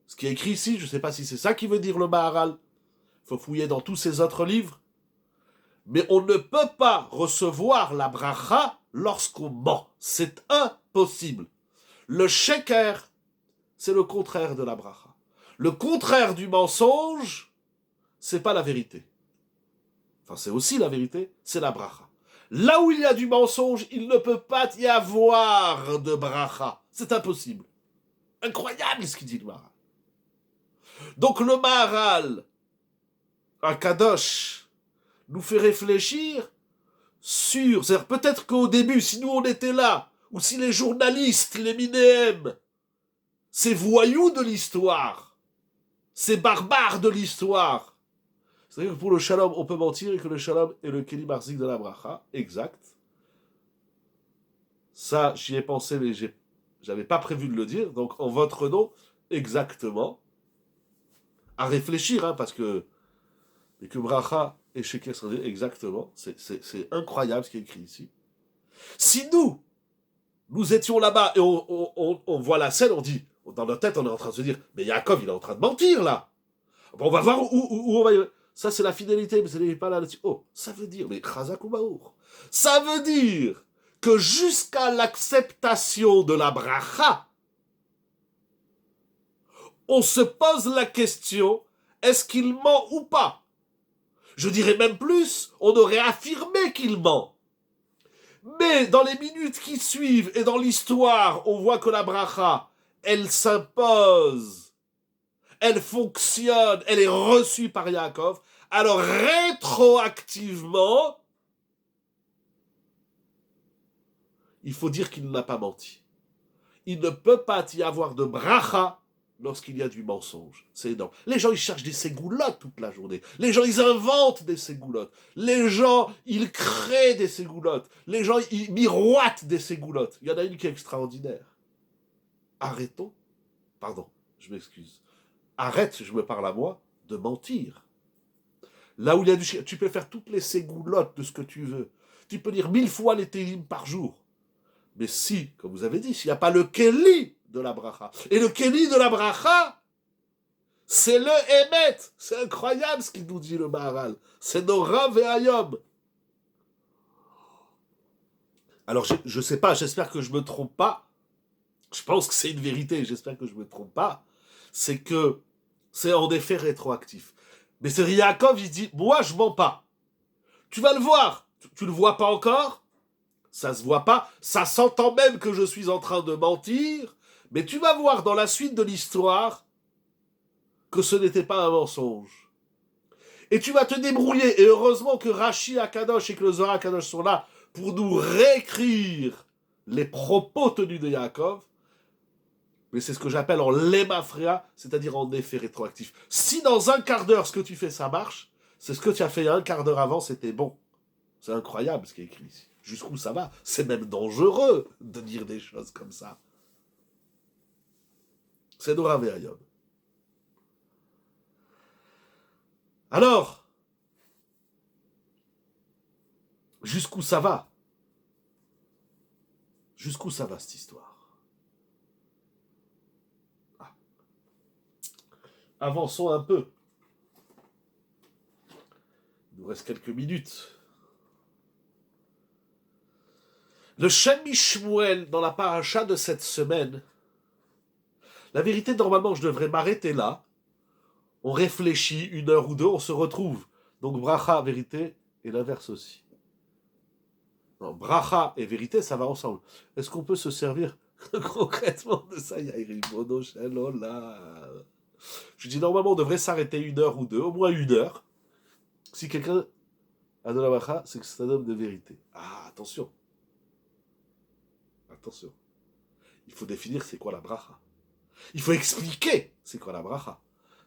ce qui est écrit ici. Je ne sais pas si c'est ça qui veut dire le Maharal. Il faut fouiller dans tous ces autres livres. Mais on ne peut pas recevoir la bracha lorsqu'on ment. C'est impossible. Le sheker, c'est le contraire de la bracha. Le contraire du mensonge, c'est pas la vérité. Enfin, c'est aussi la vérité, c'est la bracha. Là où il y a du mensonge, il ne peut pas y avoir de bracha. C'est impossible. Incroyable ce qu'il dit le Maharal. Donc le Maharal, un kadosh, nous fait réfléchir sur... C'est-à-dire peut-être qu'au début, si nous on était là, ou si les journalistes, les minéem, ces voyous de l'histoire, ces barbares de l'histoire, c'est-à-dire que pour le shalom, on peut mentir et que le shalom est le keli marzik de la bracha, exact. Ça, j'y ai pensé, mais j'avais pas prévu de le dire, donc en votre nom, exactement. À réfléchir, parce que bracha et sheker, exactement, c'est incroyable ce qui est écrit ici. Si nous étions là-bas et on voit la scène, on dit, Dans notre tête, on est en train de se dire, mais Yaakov, il est en train de mentir, là. Bon, on va voir où on va y... Ça, c'est la fidélité, mais ce n'est pas là-dessus. Oh, ça veut dire, mais Chazak ou Maour. Ça veut dire que jusqu'à l'acceptation de la bracha, on se pose la question, est-ce qu'il ment ou pas? Je dirais même plus, on aurait affirmé qu'il ment. Mais dans les minutes qui suivent et dans l'histoire, on voit que la bracha, elle s'impose, elle fonctionne, elle est reçue par Yaakov. Alors rétroactivement, il faut dire qu'il n'a pas menti. Il ne peut pas y avoir de bracha lorsqu'il y a du mensonge. C'est énorme. Les gens, ils cherchent des ségoulottes toute la journée. Les gens, ils inventent des ségoulottes. Les gens, ils créent des ségoulottes. Les gens, ils miroitent des ségoulottes. Il y en a une qui est extraordinaire. Arrêtons. Pardon, je m'excuse. Arrête, je me parle à moi, de mentir. Là où il y a du... Tu peux faire toutes les ségoulottes de ce que tu veux. Tu peux lire 1000 fois les télim par jour. Mais si, comme vous avez dit, s'il n'y a pas le Kéli de la bracha, et le Kéli de la bracha, c'est le Emet. C'est incroyable ce qu'il nous dit le Maharal. C'est Nora Ve'ayom. Alors, je ne sais pas, j'espère que je ne me trompe pas. Je pense que c'est une vérité, j'espère que je ne me trompe pas. C'est que c'est en effet rétroactif. Mais c'est Yaakov, il dit, moi je mens pas. Tu vas le voir. Tu le vois pas encore? Ça se voit pas. Ça s'entend même que je suis en train de mentir. Mais tu vas voir dans la suite de l'histoire que ce n'était pas un mensonge. Et tu vas te débrouiller. Et heureusement que Rashi Akadosh et que le Zohar Akadosh sont là pour nous réécrire les propos tenus de Yaakov. Mais c'est ce que j'appelle en lémafréa, c'est-à-dire en effet rétroactif. Si dans un quart d'heure, ce que tu fais, ça marche, c'est ce que tu as fait un quart d'heure avant, c'était bon. C'est incroyable ce qui est écrit ici. Jusqu'où ça va? C'est même dangereux de dire des choses comme ça. C'est Nora Ve'ayom. Alors, jusqu'où ça va? Jusqu'où ça va cette histoire? Avançons un peu. Il nous reste quelques minutes. Le Shem Mishmuel, dans la paracha de cette semaine, la vérité, normalement, je devrais m'arrêter là. On réfléchit 1 heure ou 2, on se retrouve. Donc, bracha, vérité, et l'inverse aussi. Non, bracha et vérité, ça va ensemble. Est-ce qu'on peut se servir concrètement de ça? Je dis, normalement, on devrait s'arrêter 1 heure ou 2, au moins 1 heure. Si quelqu'un a de la bracha, c'est que c'est un homme de vérité. Ah, attention. Attention. Il faut définir c'est quoi la bracha. Il faut expliquer c'est quoi la bracha.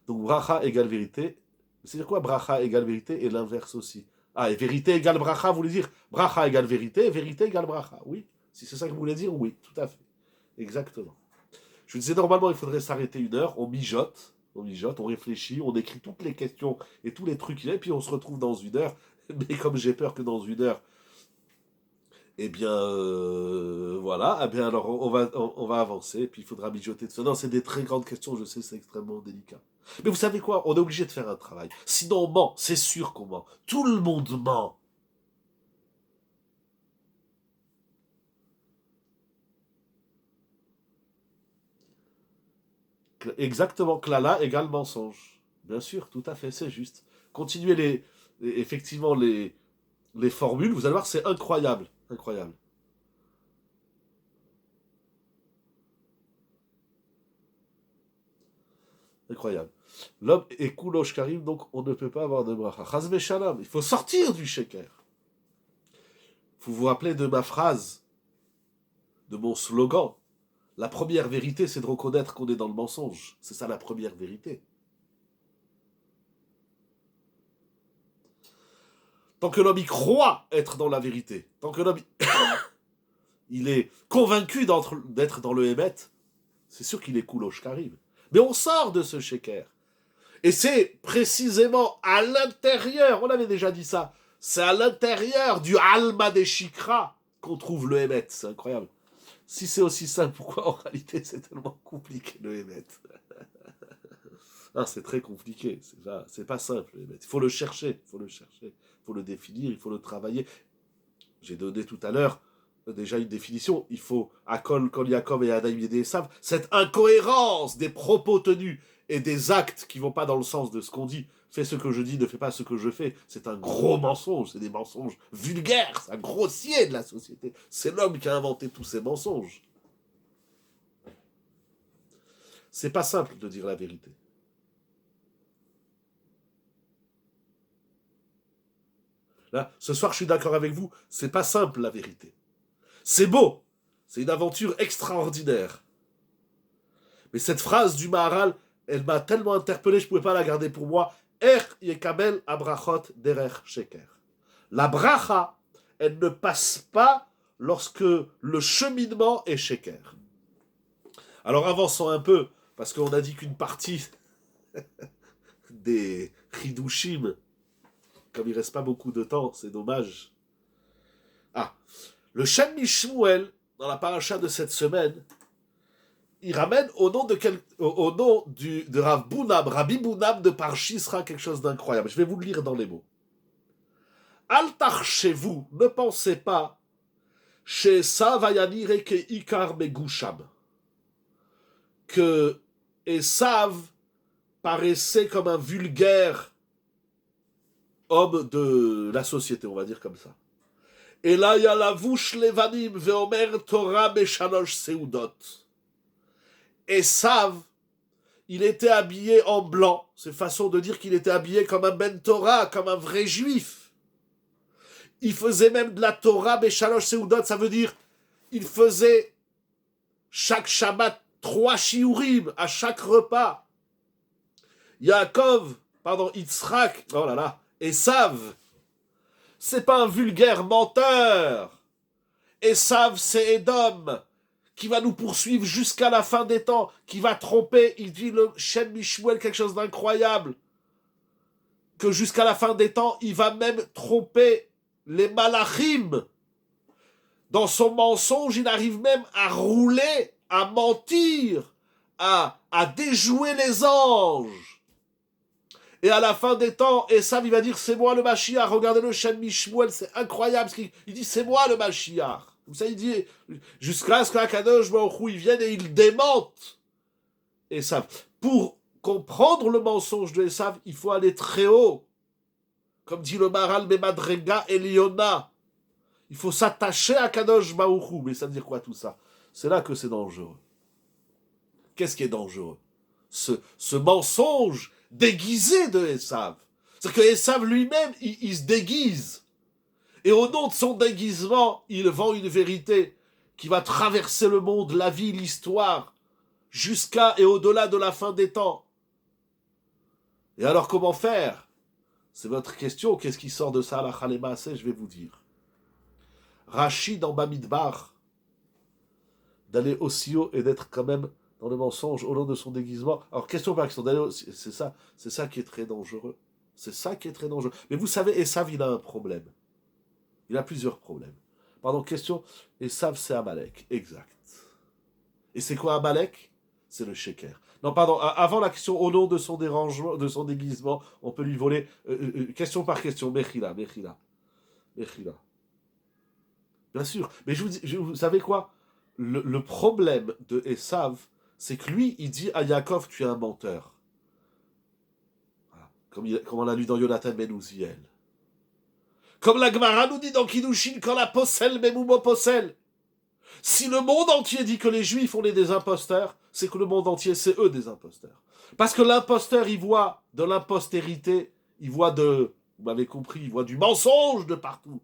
Donc, bracha égale vérité. C'est-à-dire quoi bracha égale vérité et l'inverse aussi? Ah, et vérité égale bracha, vous voulez dire bracha égale vérité et vérité égale bracha. Oui, si c'est ça que vous voulez dire, oui, tout à fait. Exactement. Je disais, normalement, il faudrait s'arrêter 1 heure, on mijote, on réfléchit, on écrit toutes les questions et tous les trucs, et puis on se retrouve dans 1 heure. Mais comme j'ai peur que dans 1 heure, eh bien, voilà, eh bien, alors on va avancer, et puis il faudra mijoter de ça. Non, c'est des très grandes questions, je sais, c'est extrêmement délicat. Mais vous savez quoi? On est obligé de faire un travail. Sinon on ment, c'est sûr qu'on ment. Tout le monde ment. Exactement, klala égale mensonge. Bien sûr, tout à fait, c'est juste. Continuez effectivement les formules, vous allez voir, c'est incroyable. Incroyable. Incroyable. L'homme est koulosh karim, donc on ne peut pas avoir de bracha. Chazve shalom, il faut sortir du sheker. Vous vous rappelez de ma phrase, de mon slogan. La première vérité, c'est de reconnaître qu'on est dans le mensonge. C'est ça la première vérité. Tant que l'homme y croit être dans la vérité, tant que l'homme il est convaincu d'être dans le Hémet, c'est sûr qu'il est koulosh karim. Mais on sort de ce sheker. Et c'est précisément à l'intérieur, on avait déjà dit ça, c'est à l'intérieur du Alma des Shikra qu'on trouve le Hémet. C'est incroyable. Si c'est aussi simple, pourquoi en réalité c'est tellement compliqué le Hémet? C'est très compliqué, c'est pas simple le Hémet. Il faut le chercher, il faut le définir, il faut le travailler. J'ai donné tout à l'heure déjà une définition. Il faut Akol, Kol Yaakov et Adam et Esav, cette incohérence des propos tenus et des actes qui vont pas dans le sens de ce qu'on dit. Fais ce que je dis, ne fais pas ce que je fais. C'est un gros mensonge, c'est des mensonges vulgaires, c'est un grossier de la société. C'est l'homme qui a inventé tous ces mensonges. C'est pas simple de dire la vérité. Là, ce soir, je suis d'accord avec vous, c'est pas simple la vérité. C'est beau, c'est une aventure extraordinaire. Mais cette phrase du Maharal, elle m'a tellement interpellé, je ne pouvais pas la garder pour moi. Yekabel abrachot derer sheker. La bracha, elle ne passe pas lorsque le cheminement est sheker. Alors avançons un peu, parce qu'on a dit qu'une partie des chidushim, comme il ne reste pas beaucoup de temps, c'est dommage. Le Shem Mishmuel, dans la paracha de cette semaine, il ramène au nom de Rav Bounam, Rabbi Bounam de Parchisra, quelque chose d'incroyable. Je vais vous le lire dans les mots. Al chez vous, ne pensez pas, chez Savayanire ke Ikar Megusham, que Esav paraissait comme un vulgaire homme de la société, on va dire comme ça. Et là, il y a la vouche levanim veomer Torah beshalosh seudot. Esav, il était habillé en blanc. C'est façon de dire qu'il était habillé comme un ben Torah, comme un vrai juif. Il faisait même de la Torah beshalosh seudot, ça veut dire il faisait chaque Shabbat 3 shiurim à chaque repas. Yitzhak, oh là là, Esav, c'est pas un vulgaire menteur. Esav, c'est Edom, qui va nous poursuivre jusqu'à la fin des temps, qui va tromper, il dit le Shem Mishmuel quelque chose d'incroyable, que jusqu'à la fin des temps, il va même tromper les malachim. Dans son mensonge, il arrive même à rouler, à mentir, à déjouer les anges. Et à la fin des temps, Esav, il va dire, c'est moi le Mashiach. Regardez le Shem Mishmuel, c'est incroyable. Il dit, c'est moi le Mashiach. Comme ça, il dit, jusqu'à ce qu'Akadosh Baruch Hu, il vienne et il démente Esav. Pour comprendre le mensonge de Esav, il faut aller très haut. Comme dit le Maharal Bemadrega Eliona. Il faut s'attacher à Kadosh Baruch Hu. Mais ça veut dire quoi tout ça? C'est là que c'est dangereux. Qu'est-ce qui est dangereux? Ce mensonge déguisé de Esav. C'est-à-dire que Esav lui-même, il se déguise. Et au nom de son déguisement, il vend une vérité qui va traverser le monde, la vie, l'histoire, jusqu'à et au-delà de la fin des temps. Et alors comment faire? C'est votre question. Qu'est-ce qui sort de ça, la Chalemaase? Je vais vous dire. Rachid en Bamidbar, d'aller aussi haut et d'être quand même dans le mensonge au nom de son déguisement. Alors, question par question, c'est ça qui est très dangereux. C'est ça qui est très dangereux. Mais vous savez, Esav, il a un problème. Il a plusieurs problèmes. Pardon, question, Esav, c'est Amalek. Exact. Et c'est quoi Amalek? C'est le sheker. Non, pardon, avant la question au nom de son dérangement, de son déguisement, on peut lui voler. Question par question, Mechila. Bien sûr. Mais vous savez quoi? Le problème de Esav, c'est que lui, il dit à Yaakov, tu es un menteur. Voilà. Comme on l'a lu dans Yonatan ben Uziel. Comme la Gemara nous dit dans Kiddushin, quand la possel, memoumo possel. Si le monde entier dit que les Juifs, on est des imposteurs, c'est que le monde entier, c'est eux des imposteurs. Parce que l'imposteur, il voit de l'impostérité, il voit vous m'avez compris, il voit du mensonge de partout.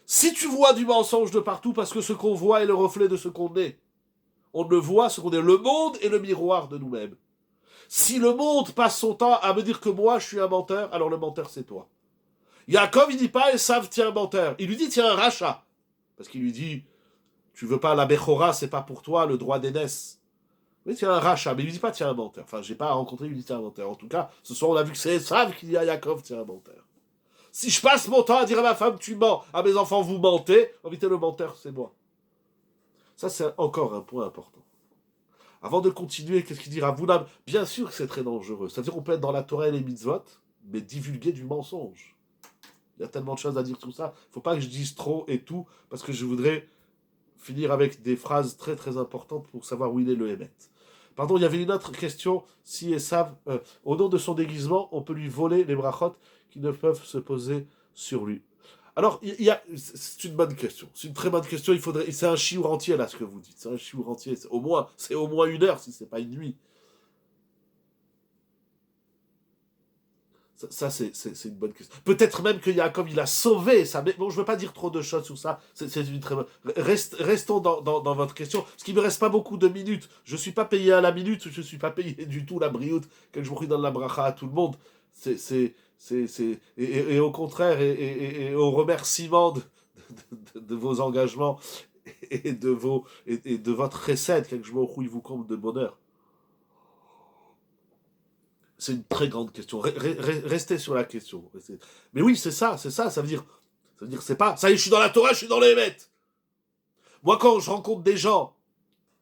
Si tu vois du mensonge de partout, parce que ce qu'on voit est le reflet de ce qu'on est. On ne voit ce qu'on est. Le monde est le miroir de nous-mêmes. Si le monde passe son temps à me dire que moi, je suis un menteur, alors le menteur, c'est toi. Yaakov, il dit pas, Esav, tiens, un menteur. Il lui dit, tiens, un rachat. Parce qu'il lui dit, tu veux pas la Bechora, c'est pas pour toi, le droit d'aînesse. Oui, tiens, un rachat. Mais il lui dit pas, tiens, un menteur. Enfin, j'ai pas rencontré, il lui dit, tiens, un menteur. En tout cas, ce soir, on a vu que c'est Esav qui dit à Yaakov, tiens, un menteur. Si je passe mon temps à dire à ma femme, tu mens, à mes enfants, vous mentez, en vérité, le menteur, c'est moi. Ça, c'est encore un point important. Avant de continuer, qu'est-ce qu'il dit Rav Huna? Bien sûr que c'est très dangereux. C'est-à-dire qu'on peut être dans la Torah et les mitzvot, mais divulguer du mensonge. Il y a tellement de choses à dire sur ça. Il ne faut pas que je dise trop et tout, parce que je voudrais finir avec des phrases très très importantes pour savoir où il est le Hémet. Pardon, il y avait une autre question. Si Esav, au nom de son déguisement, on peut lui voler les brachot qui ne peuvent se poser sur lui. Alors, c'est une bonne question. C'est une très bonne question. C'est un chiour entier là ce que vous dites. C'est un chiour entier. C'est au moins 1 heure si c'est pas une nuit. Ça, c'est une bonne question. Peut-être même que Yaakov, il a sauvé ça. Mais bon, je ne veux pas dire trop de choses sur ça. C'est une très bonne... Restons dans votre question. Parce qu'il ne me reste pas beaucoup de minutes. Je ne suis pas payé à la minute. Je ne suis pas payé du tout la brioute que je vous dans la bracha à tout le monde. Et au contraire, et au remerciement de vos engagements et de votre recette, que je vous comble de bonheur. C'est une très grande question. Restez sur la question. Mais oui, c'est ça. Ça veut dire, c'est pas. Ça y est, je suis dans la Torah, je suis dans les Hémet. Moi, quand je rencontre des gens,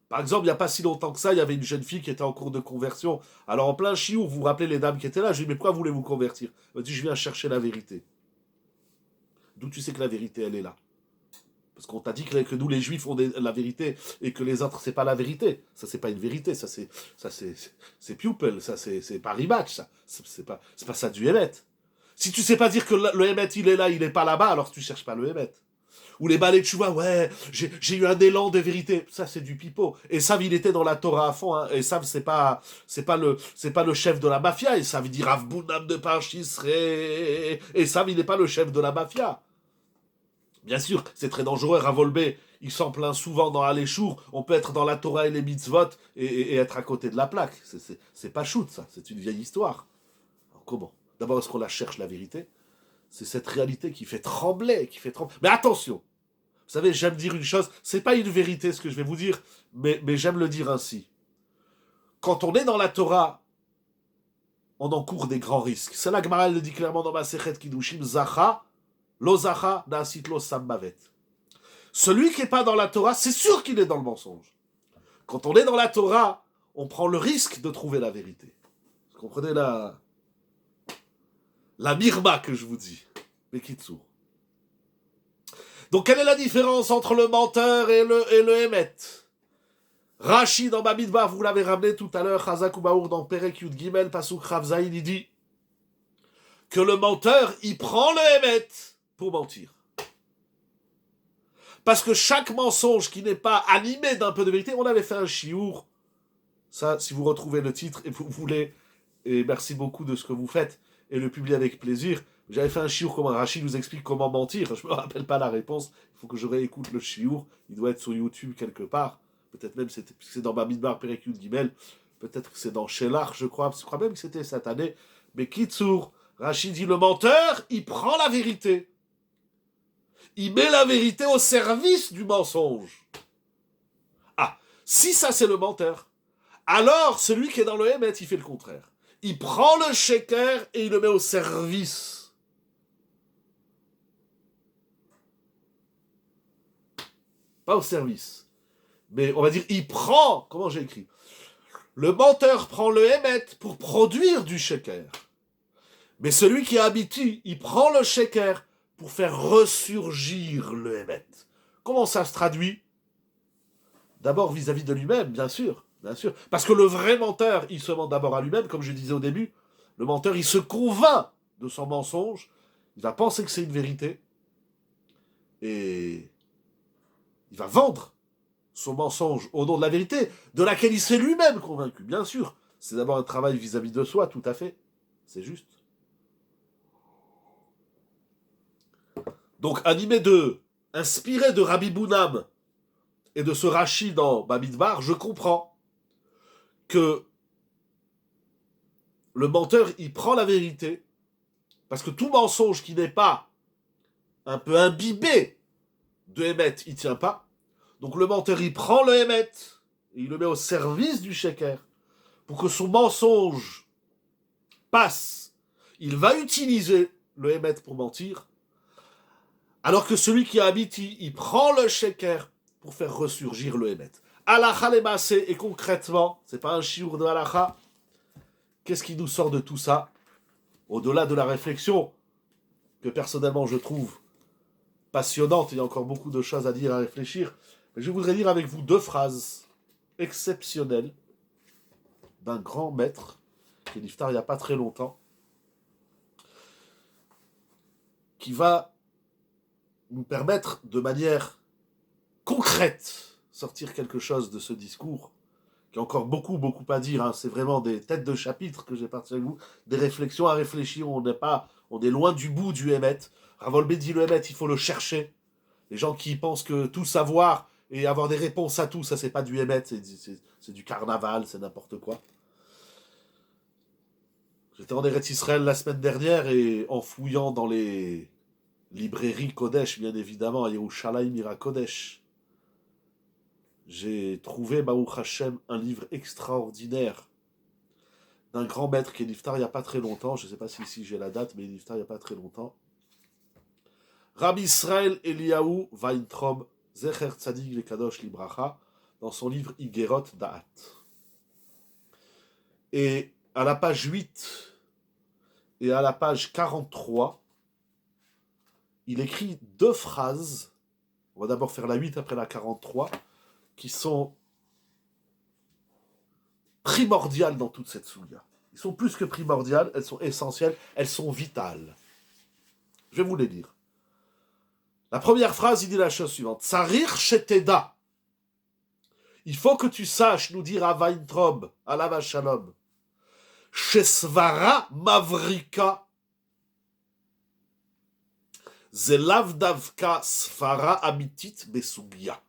par exemple, il n'y a pas si longtemps que ça, il y avait une jeune fille qui était en cours de conversion. Alors, en plein chiour, vous vous rappelez les dames qui étaient là. Je lui dis, mais pourquoi voulez-vous convertir? Elle m'a dit, je viens chercher la vérité. D'où tu sais que la vérité, elle est là? Parce qu'on t'a dit que nous, les juifs, on est la vérité et que les autres, c'est pas la vérité. Ça, c'est pas une vérité. Ça, c'est Pupil. Ça, c'est pas Ribatch. Ça, c'est pas ça du Hémet. Si tu sais pas dire que le Hémet, il est là, il est pas là-bas, alors tu cherches pas le Hémet. Ou les balais de Chouva, ouais, j'ai eu un élan de vérité. Ça, c'est du pipeau. Et Sav, il était dans la Torah à fond. Hein. Et Sav, c'est pas le chef de la mafia. Et Sav, il dit Rav Bounam de Parchisré. Et Sav, il n'est pas le chef de la mafia. Bien sûr, c'est très dangereux. Ravolbé, il s'en plaint souvent dans Aléchour. On peut être dans la Torah et les mitzvot et être à côté de la plaque. C'est pas shoot, ça. C'est une vieille histoire. Alors, comment? D'abord, est-ce qu'on la cherche, la vérité? C'est cette réalité qui fait trembler, Mais attention! Vous savez, j'aime dire une chose. C'est pas une vérité, ce que je vais vous dire, mais j'aime le dire ainsi. Quand on est dans la Torah, on encourt des grands risques. C'est la Gemara, elle le dit clairement dans ma Sechet Kiddushin, Zacha, Lo Zacha, Na'asit Lo Sambavet. Celui qui n'est pas dans la Torah, c'est sûr qu'il est dans le mensonge. Quand on est dans la Torah, on prend le risque de trouver la vérité. Vous comprenez la mirma que je vous dis. Bekitsour. Donc quelle est la différence entre le menteur et le Hémet? Rashi dans Bamidbar, vous l'avez ramené tout à l'heure, Chazak ou Baour dans Perek Yud Gimel, Pasuk Rav Zayin, il dit que le menteur, il prend le Hémet pour mentir. Parce que chaque mensonge qui n'est pas animé d'un peu de vérité, on avait fait un chiour. Ça, si vous retrouvez le titre et vous voulez, et merci beaucoup de ce que vous faites, et le publier avec plaisir, j'avais fait un chiour comment Rachid nous explique comment mentir. Je ne me rappelle pas la réponse, il faut que je réécoute le chiour. Il doit être sur YouTube quelque part. Peut-être même c'est dans Bamidbar Perek Yud Gimel. Peut-être que c'est dans Shelar, je crois. Je crois même que c'était cette année. Mais Kitsour, Rachid dit le menteur, il prend la vérité. Il met la vérité au service du mensonge. Ah, si ça c'est le menteur, alors celui qui est dans le Hémet, il fait le contraire. Il prend le sheker et il le met au service. Pas au service. Mais on va dire, il prend, comment j'ai écrit? Le menteur prend le Hémet pour produire du sheker. Mais celui qui est habitué, il prend le sheker pour faire ressurgir le Hémet. Comment ça se traduit? D'abord vis-à-vis de lui-même, bien sûr. Bien sûr. Parce que le vrai menteur, il se ment d'abord à lui-même, comme je disais au début. Le menteur, il se convainc de son mensonge. Il va penser que c'est une vérité. Et il va vendre son mensonge au nom de la vérité, de laquelle il s'est lui-même convaincu. Bien sûr, c'est d'abord un travail vis-à-vis de soi, tout à fait. C'est juste. Donc, inspiré de Rabbi Bounam et de ce Rashi dans Bamidbar, je comprends que le menteur, il prend la vérité, parce que tout mensonge qui n'est pas un peu imbibé de Hémet, il ne tient pas. Donc le menteur, il prend le Hémet, et il le met au service du sheker, pour que son mensonge passe. Il va utiliser le Hémet pour mentir, alors que celui qui habite, il prend le sheker pour faire ressurgir le Hémet. Halacha lemaase, et concrètement, c'est pas un chiour de halacha, qu'est-ce qui nous sort de tout ça? Au-delà de la réflexion, que personnellement je trouve passionnante, il y a encore beaucoup de choses à dire, à réfléchir, mais je voudrais dire avec vous 2 phrases exceptionnelles d'un grand maître, qui est niftar il n'y a pas très longtemps, qui va nous permettre de manière concrète sortir quelque chose de ce discours, qui a encore beaucoup à dire, hein. C'est vraiment des têtes de chapitre que j'ai partagé avec vous, des réflexions à réfléchir, on est loin du bout du Hémet. Ravolbé dit le Hémet, il faut le chercher. Les gens qui pensent que tout savoir et avoir des réponses à tout, ça c'est pas du Hémet, c'est du carnaval, c'est n'importe quoi. J'étais en Eretz Israël la semaine dernière et en fouillant dans les librairies Kodesh, bien évidemment, à Yerushalayim Ira Kodesh, j'ai trouvé, Baruch Hashem, un livre extraordinaire d'un grand maître qui est niftar il n'y a pas très longtemps. Je ne sais pas si ici j'ai la date, mais il est niftar il n'y a pas très longtemps. Rabbi Israël Eliyahu Weintraub, Zecher Tzadik Vekadosh Libracha, dans son livre Igerot Da'at. Et à la page 8 et à la page 43, il écrit 2 phrases. On va d'abord faire la 8 après la 43, qui sont primordiales dans toute cette soulia. Ils sont plus que primordiales, elles sont essentielles, elles sont vitales. Je vais vous les dire. La première phrase, il dit la chose suivante. Tsarir sheteda. Il faut que tu saches, nous dire à Weintraub, à la Shalom, Shesvara mavrika, zelav davka svara amitit besugia.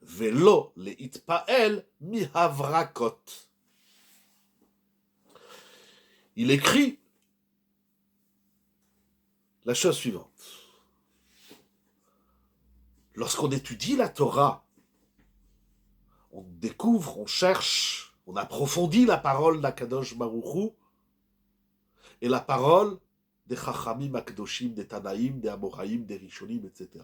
Velo leitpael mihavrakot. Il écrit la chose suivante. Lorsqu'on étudie la Torah, on découvre, on cherche, on approfondit la parole d'Akadosh Baruch Hu et la parole des Chachamim Akdoshim, des Tanaïm, des Amoraïm, des Rishonim, etc.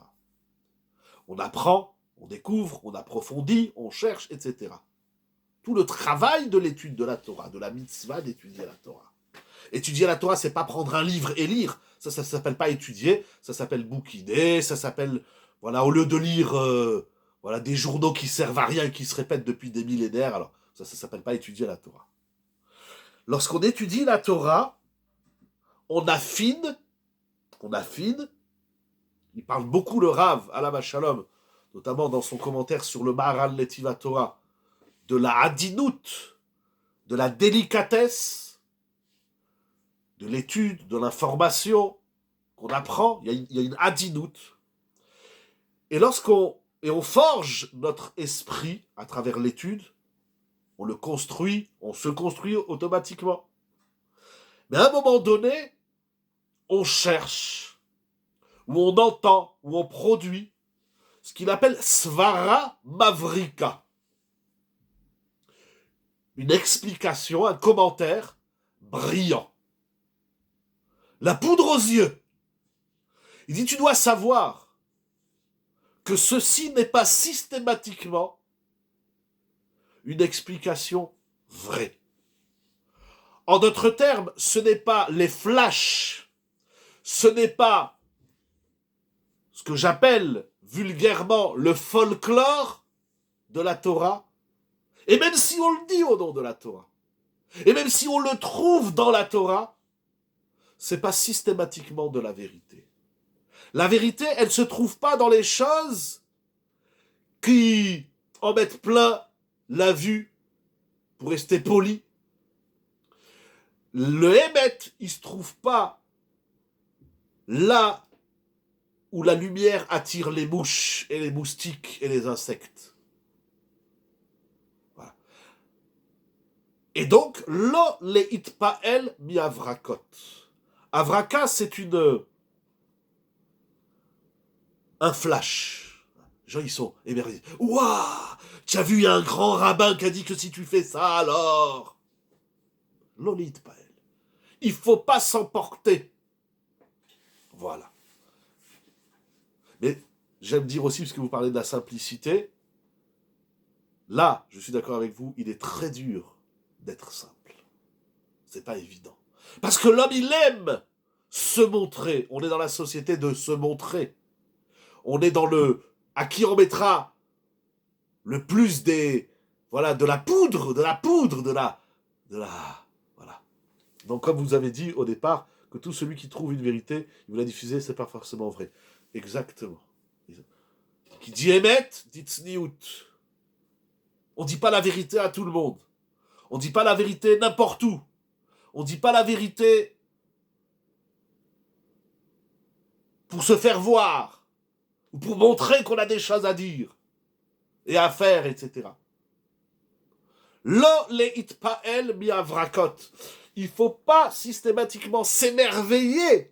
On apprend, on découvre, on approfondit, on cherche, etc. Tout le travail de l'étude de la Torah, de la mitzvah d'étudier la Torah. Étudier la Torah, c'est pas prendre un livre et lire. Ça s'appelle pas étudier, ça s'appelle bouquiner, ça s'appelle, voilà, au lieu de lire des journaux qui servent à rien et qui se répètent depuis des millénaires, alors ça s'appelle pas étudier la Torah. Lorsqu'on étudie la Torah, on affine, il parle beaucoup le Rav, Alav Shalom, notamment dans son commentaire sur le Maharal Netiv Torah, de la hadinout, de la délicatesse, de l'étude, de l'information qu'on apprend, il y a une hadinout. Et on forge notre esprit à travers l'étude, on le construit, on se construit automatiquement. Mais à un moment donné, on cherche, ou on entend, ou on produit ce qu'il appelle svara mavrika. Une explication, un commentaire brillant. La poudre aux yeux. Il dit, tu dois savoir que ceci n'est pas systématiquement une explication vraie. En d'autres termes, ce n'est pas les flashs, ce n'est pas ce que j'appelle vulgairement le folklore de la Torah, et même si on le dit au nom de la Torah, et même si on le trouve dans la Torah, c'est pas systématiquement de la vérité. La vérité, elle se trouve pas dans les choses qui en mettent plein la vue, pour rester poli. Le Hémet, il se trouve pas là où la lumière attire les mouches et les moustiques et les insectes. Voilà. Et donc, lo leitpael mi avrakot. Avraka, c'est un flash. Les gens, ils sont émerveillés. Ouah, tu as vu, il y a un grand rabbin qui a dit que si tu fais ça, alors... Lo leitpael. Il ne faut pas s'emporter. Voilà. Mais j'aime dire aussi, puisque vous parlez de la simplicité, là, je suis d'accord avec vous, il est très dur d'être simple. C'est pas évident. Parce que l'homme, il aime se montrer. On est dans la société de se montrer. On est dans le... À qui on mettra le plus des... Voilà, de la poudre, voilà. Donc, comme vous avez dit au départ, que tout celui qui trouve une vérité, il veut la diffuser, c'est pas forcément vrai. Exactement. Qui dit émet, dit tsniout. On dit pas la vérité à tout le monde. On dit pas la vérité n'importe où. On dit pas la vérité pour se faire voir, ou pour montrer qu'on a des choses à dire et à faire, etc. Lo le itpael mi avrakot. Il ne faut pas systématiquement s'émerveiller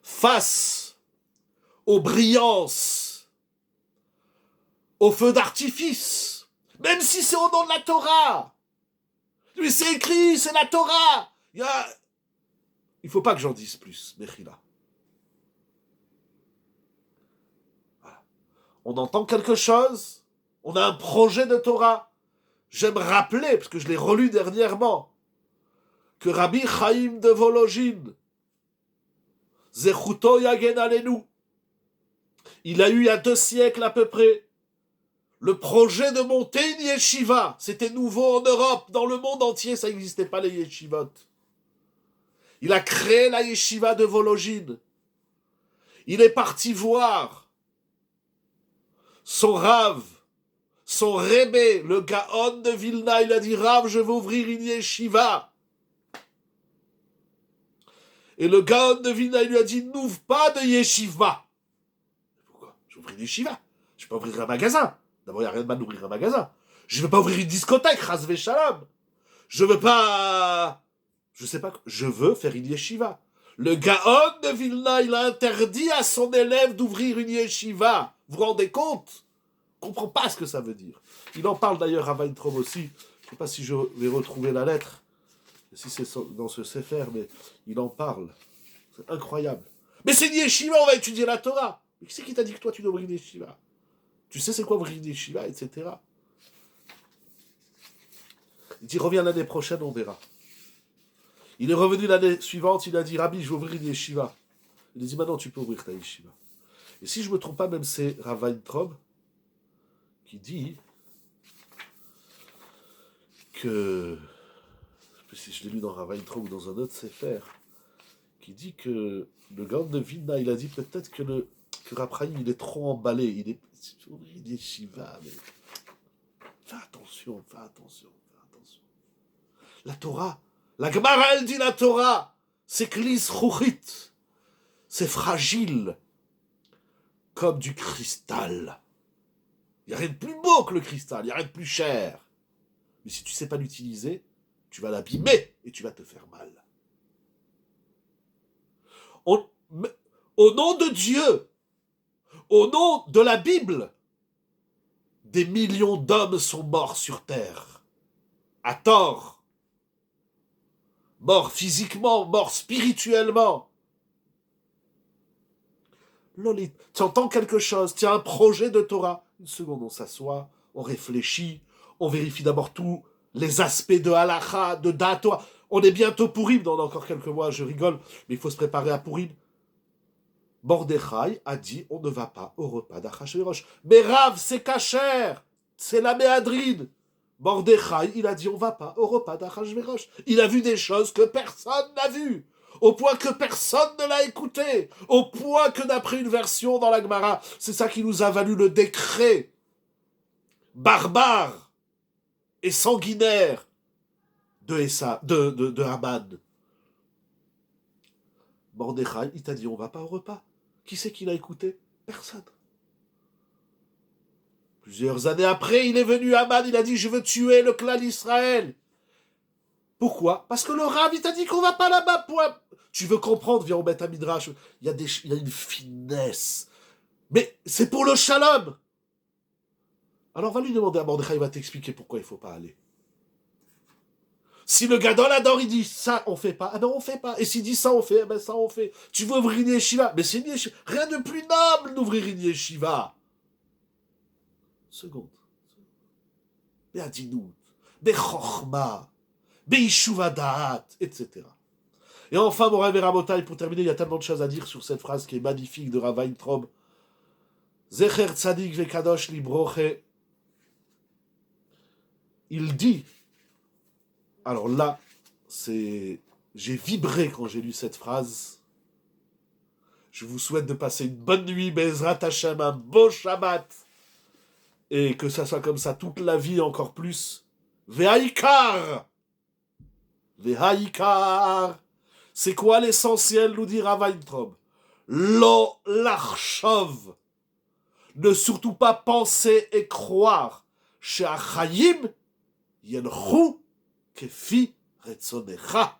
face aux brillances, aux feux d'artifice, même si c'est au nom de la Torah. Mais c'est écrit, c'est la Torah. Il ne faut pas que j'en dise plus, Mechila. Voilà. On entend quelque chose, on a un projet de Torah. J'aime rappeler, parce que je l'ai relu dernièrement, que Rabbi Chaim de Volojine, Zechuto Yagen Alenu, il a eu il y a 2 siècles à peu près le projet de monter une yeshiva. C'était nouveau en Europe, dans le monde entier, ça n'existait pas les yeshivot. Il a créé la yeshiva de Volojine. Il est parti voir son Rav, son Rebbe, le Gaon de Vilna. Il a dit, Rav, je veux ouvrir une yeshiva. Et le Gaon de Vilna, il lui a dit, n'ouvre pas de yeshiva. Pourquoi? J'ouvre une yeshiva. Je ne vais pas ouvrir un magasin. D'abord, il n'y a rien de mal d'ouvrir un magasin. Je ne veux pas ouvrir une discothèque, Chazvé Shalom. Je veux pas... Je sais pas... Je veux faire une yeshiva. Le Gaon de Vilna, il a interdit à son élève d'ouvrir une yeshiva. Vous vous rendez compte? Je ne comprends pas ce que ça veut dire. Il en parle d'ailleurs à Weintraub aussi. Je ne sais pas si je vais retrouver la lettre, si c'est dans ce Sefer, mais il en parle. C'est incroyable. Mais c'est une yeshiva, on va étudier la Torah. Mais qui c'est qui t'a dit que toi tu dois ouvrir une yeshiva? Tu sais c'est quoi ouvrir une yeshiva, etc. Il dit, reviens l'année prochaine, on verra. Il est revenu l'année suivante, il a dit, Rabbi, je vais ouvrir une yeshiva. Il a dit, maintenant tu peux ouvrir ta yeshiva. Et si je ne me trompe pas, même c'est Rav Weintraub qui dit que, si je l'ai lu dans Rav Weintraub ou dans un autre Sefer, qui dit que le Gaon de Vilna, il a dit peut-être que Rav Chaim, il est trop emballé, il est une yeshiva, mais fais attention. La Torah, la Gemara, elle dit la Torah, c'est klis chouchit, c'est fragile, comme du cristal. Il n'y a rien de plus beau que le cristal, il n'y a rien de plus cher. Mais si tu ne sais pas l'utiliser, tu vas l'abîmer et tu vas te faire mal. Au nom de Dieu, au nom de la Bible, des millions d'hommes sont morts sur terre, à tort. Morts physiquement, morts spirituellement. Lolit, tu entends quelque chose, tu as un projet de Torah. Une seconde, on s'assoit, on réfléchit, on vérifie d'abord tous les aspects de Halacha, de Dato. On est bientôt Purim, dans encore quelques mois, je rigole, mais il faut se préparer à Purim. Mordechai a dit, on ne va pas au repas d'Achashverosh. Mais Rav, c'est kasher, c'est la méadrine. Mordechai, il a dit, on va pas au repas d'Achashverosh. Il a vu des choses que personne n'a vues. Au point que personne ne l'a écouté, au point que d'après une version dans la Gemara, c'est ça qui nous a valu le décret barbare et sanguinaire de Haman. Mordechai, il t'a dit, on va pas au repas. Qui c'est qui l'a écouté? Personne. Plusieurs années après, il est venu Haman, il a dit, je veux tuer le clan d'Israël. Pourquoi? Parce que le Rav, il t'a dit qu'on va pas là-bas. Point. Tu veux comprendre, viens au Beth Midrash. Il y a une finesse. Mais c'est pour le shalom. Alors va lui demander à Mordechai, il va t'expliquer pourquoi il ne faut pas aller. Si le Gadol Hador, il dit ça, on fait pas, eh ben on fait pas. Et s'il dit ça, on fait, eh ben ça, on fait. Tu veux ouvrir une yeshiva? Mais c'est une yeshiva. Rien de plus noble d'ouvrir une yeshiva. Seconde. Be'adinout, be'chochma, be'ishuv da'at, etc. Et enfin, mon rêve et Rabotai, pour terminer, il y a tellement de choses à dire sur cette phrase qui est magnifique de Rav Weintraub. Zecher tzadik ve'kadosh libroche. Il dit, alors là, j'ai vibré quand j'ai lu cette phrase. Je vous souhaite de passer une bonne nuit, Bezrat Hashem, un beau Shabbat. Et que ça soit comme ça toute la vie, encore plus. Ve'haikar. Ve'haikar. C'est quoi l'essentiel, nous dit Rav Weintraub? Lo lachshov. Ne surtout pas penser et croire. Chez Achayim, yenchu kefi retzonecha.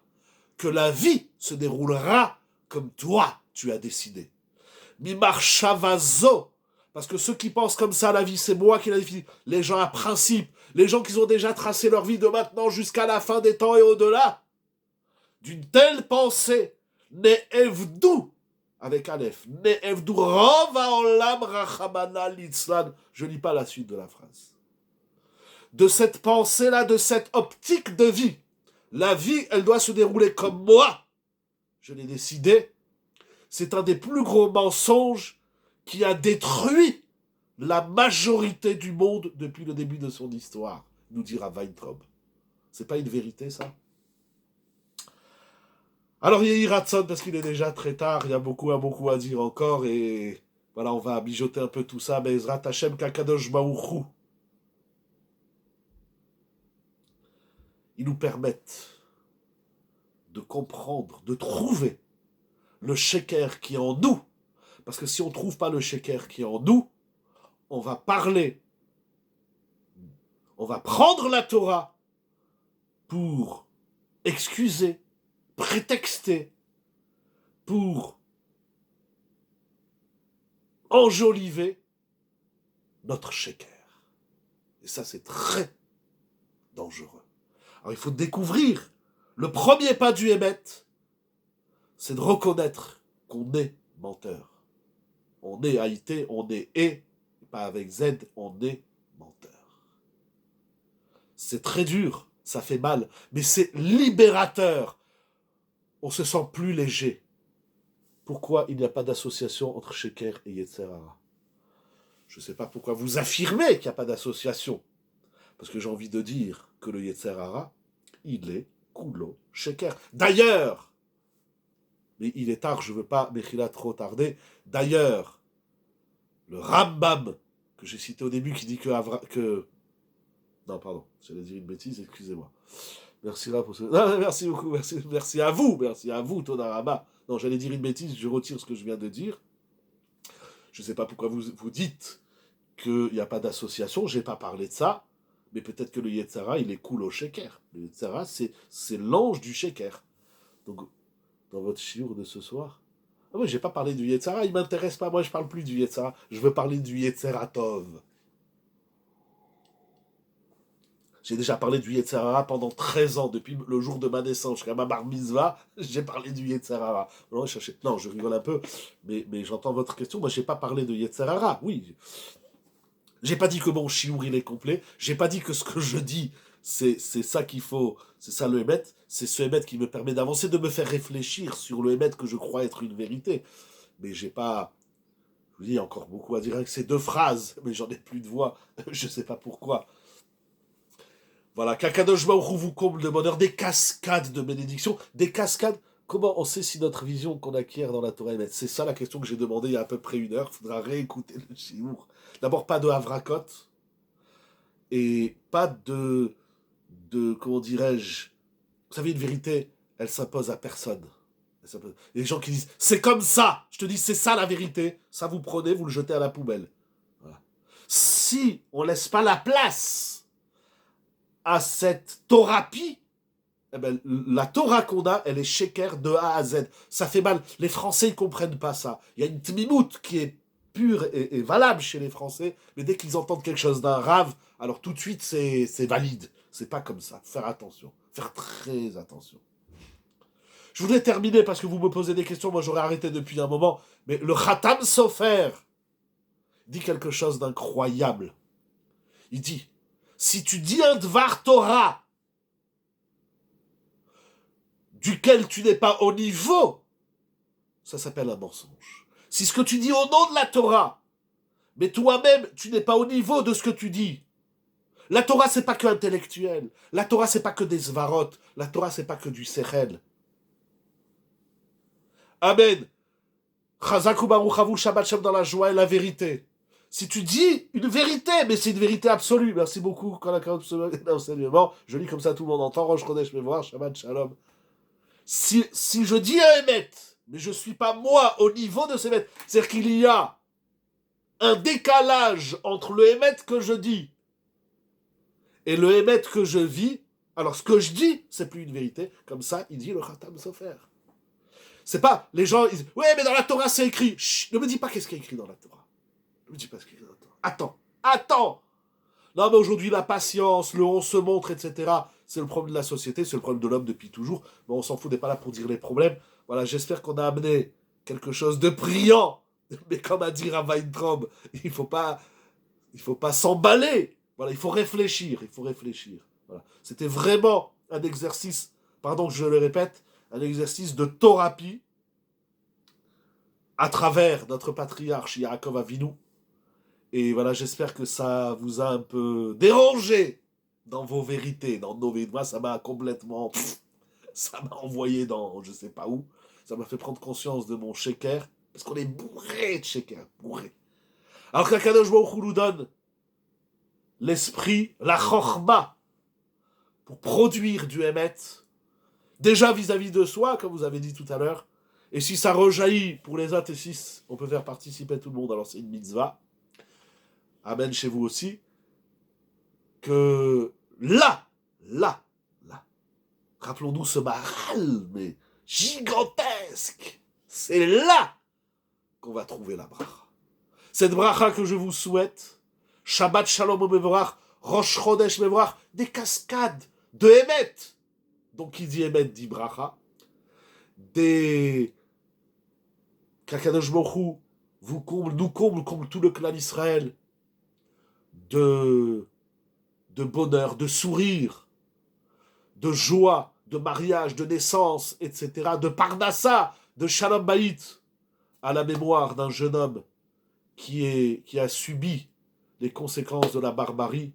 Que la vie se déroulera comme toi, tu as décidé. Mimar shavazo. Parce que ceux qui pensent comme ça, la vie, c'est moi qui l'ai défini. Les gens à principe, les gens qui ont déjà tracé leur vie de maintenant jusqu'à la fin des temps et au-delà. D'une telle pensée, ne'evdu, avec Aleph, ne'evdu rov ha'olam rachamana litzlan. Je lis pas la suite de la phrase. De cette pensée-là, de cette optique de vie, la vie, elle doit se dérouler comme moi. Je l'ai décidé. C'est un des plus gros mensonges qui a détruit la majorité du monde depuis le début de son histoire, nous dira Weintraub. C'est pas une vérité, ça? Alors, Yehi Ratson, parce qu'il est déjà très tard, il y a beaucoup à dire encore, et voilà, on va mijoter un peu tout ça, mais Ezrat Hashem Kakadosh Baruch Hu, ils nous permettent de comprendre, de trouver le sheker qui est en nous. Parce que si on ne trouve pas le sheker qui est en nous, on va parler, on va prendre la Torah pour excuser, prétexter, pour enjoliver notre sheker. Et ça, c'est très dangereux. Alors, il faut découvrir. Le premier pas du Hémet, c'est de reconnaître qu'on est menteur. On est haïté, on est pas avec Z, on est menteur. C'est très dur, ça fait mal, mais c'est libérateur. On se sent plus léger. Pourquoi il n'y a pas d'association entre Sheker et Yetzer Hara? Je ne sais pas pourquoi vous affirmez qu'il n'y a pas d'association. Parce que j'ai envie de dire que le Yetzer Hara, il est Kulo Sheker. D'ailleurs, mais il est tard, je ne veux pas Mechila trop tarder. D'ailleurs, le Rambam, que j'ai cité au début, qui dit que... Non, pardon, j'allais dire une bêtise, excusez-moi. Merci là pour ce... Non, merci beaucoup, merci à vous, Todarama. Non, j'allais dire une bêtise, je retire ce que je viens de dire. Je ne sais pas pourquoi vous dites qu'il n'y a pas d'association, je n'ai pas parlé de ça, mais peut-être que le Yetzer Hara, il est cool au Sheker. Le Yetzer Hara, c'est l'ange du Sheker. Donc, dans votre chiour de ce soir... Ah oui, j'ai pas parlé du Yetzer Hara, il m'intéresse pas, moi je parle plus du Yetzer Hara, je veux parler du Yetzer Hatov. J'ai déjà parlé du Yetzer Hara pendant 13 ans, depuis le jour de ma naissance jusqu'à ma bar mitzvah, j'ai parlé du Yetzer Hara. Non, je rigole un peu, mais j'entends votre question, moi j'ai pas parlé de Yetzer Hara, oui. J'ai pas dit que mon chiour il est complet, j'ai pas dit que ce que je dis, c'est ça qu'il faut, c'est ça le Hémet, c'est ce Hémet qui me permet d'avancer, de me faire réfléchir sur le Hémet que je crois être une vérité. Mais j'ai pas... Je vous dis, il y a encore beaucoup à dire avec ces deux phrases, mais j'en ai plus de voix, je sais pas pourquoi. Voilà, qu'Akadosh Baruch Hu vous comble de bonheur, des cascades de bénédictions, des cascades. Comment on sait si notre vision qu'on acquiert dans la Torah Hémet? C'est ça la question que j'ai demandée il y a à peu près 1 heure, il faudra réécouter le chiour. D'abord, pas de Havrakot, et pas de comment dirais-je, vous savez, une vérité, elle s'impose à personne. Les gens qui disent, c'est comme ça, je te dis, c'est ça la vérité, ça vous prenez, vous le jetez à la poubelle. Voilà. Si on laisse pas la place à cette Torapie, eh ben, la Torah qu'on a, elle est sheker de A à Z. Ça fait mal. Les Français, ils comprennent pas ça. Il y a une tmimout qui est pure et valable chez les Français, mais dès qu'ils entendent quelque chose d'un rave, alors tout de suite, c'est valide. C'est pas comme ça. Faut faire attention. Faire très attention. Je voudrais terminer parce que vous me posez des questions, moi j'aurais arrêté depuis un moment, mais le Khatam Sofer dit quelque chose d'incroyable. Il dit, si tu dis un Dvar Torah duquel tu n'es pas au niveau, ça s'appelle un mensonge. Si ce que tu dis au nom de la Torah, mais toi-même, tu n'es pas au niveau de ce que tu dis. La Torah, c'est pas que intellectuel. La Torah, c'est pas que des svarot. La Torah, c'est pas que du sechel. Amen. Chazaku Baruch Havu, Shabbat Shem dans la joie et la vérité. Si tu dis une vérité, mais c'est une vérité absolue. Merci beaucoup. Enseignement. Je lis comme ça, tout le monde entend. Rosh Chodesh Mevorach, Shabbat Shalom. Si je dis un émet, mais je ne suis pas moi au niveau de ce émet, c'est-à-dire qu'il y a un décalage entre le émet que je dis et le émet que je vis, alors ce que je dis, c'est plus une vérité. Comme ça, il dit le Khatam Sofer. C'est pas, les gens, ils disent, ouais, mais dans la Torah, c'est écrit. Chut, ne me dis pas qu'est-ce qui est écrit dans la Torah. Ne me dis pas ce qui est écrit dans la Torah. Attends. Non, mais aujourd'hui, la patience, le on se montre, etc., c'est le problème de la société, c'est le problème de l'homme depuis toujours. Mais on s'en fout, on n'est pas là pour dire les problèmes. Voilà, j'espère qu'on a amené quelque chose de brillant. Mais comme a dit Rav Weintraub, il faut pas s'emballer. Voilà, il faut réfléchir. Voilà. C'était vraiment un exercice, pardon que je le répète, un exercice de thérapie à travers notre patriarche Yaakov Avinu. Et voilà, j'espère que ça vous a un peu dérangé dans vos vérités, dans nos vérités. Moi, ça m'a complètement... ça m'a envoyé dans je sais pas où. Ça m'a fait prendre conscience de mon sheker. Parce qu'on est bourré de sheker. Bourré. Alors qu'Akadosh Baruch Hu nous donne l'esprit, la chorma, pour produire du émet, déjà vis-à-vis de soi, comme vous avez dit tout à l'heure. Et si ça rejaillit pour les autres, et si on peut faire participer tout le monde, alors c'est une mitzvah. Amen chez vous aussi. Que là, rappelons-nous ce maral, mais gigantesque. C'est là qu'on va trouver la bracha. Cette bracha que je vous souhaite, Shabbat Shalom Mevorach, Rosh Chodesh Mevorach, des cascades de Emet. Donc qui dit Emet dit bracha. Des Kakadosh Baruch Hu vous comble tout le clan d'Israël de bonheur, de sourire, de joie, de mariage, de naissance, etc., de parnassa, de shalom baït, à la mémoire d'un jeune homme qui a subi les conséquences de la barbarie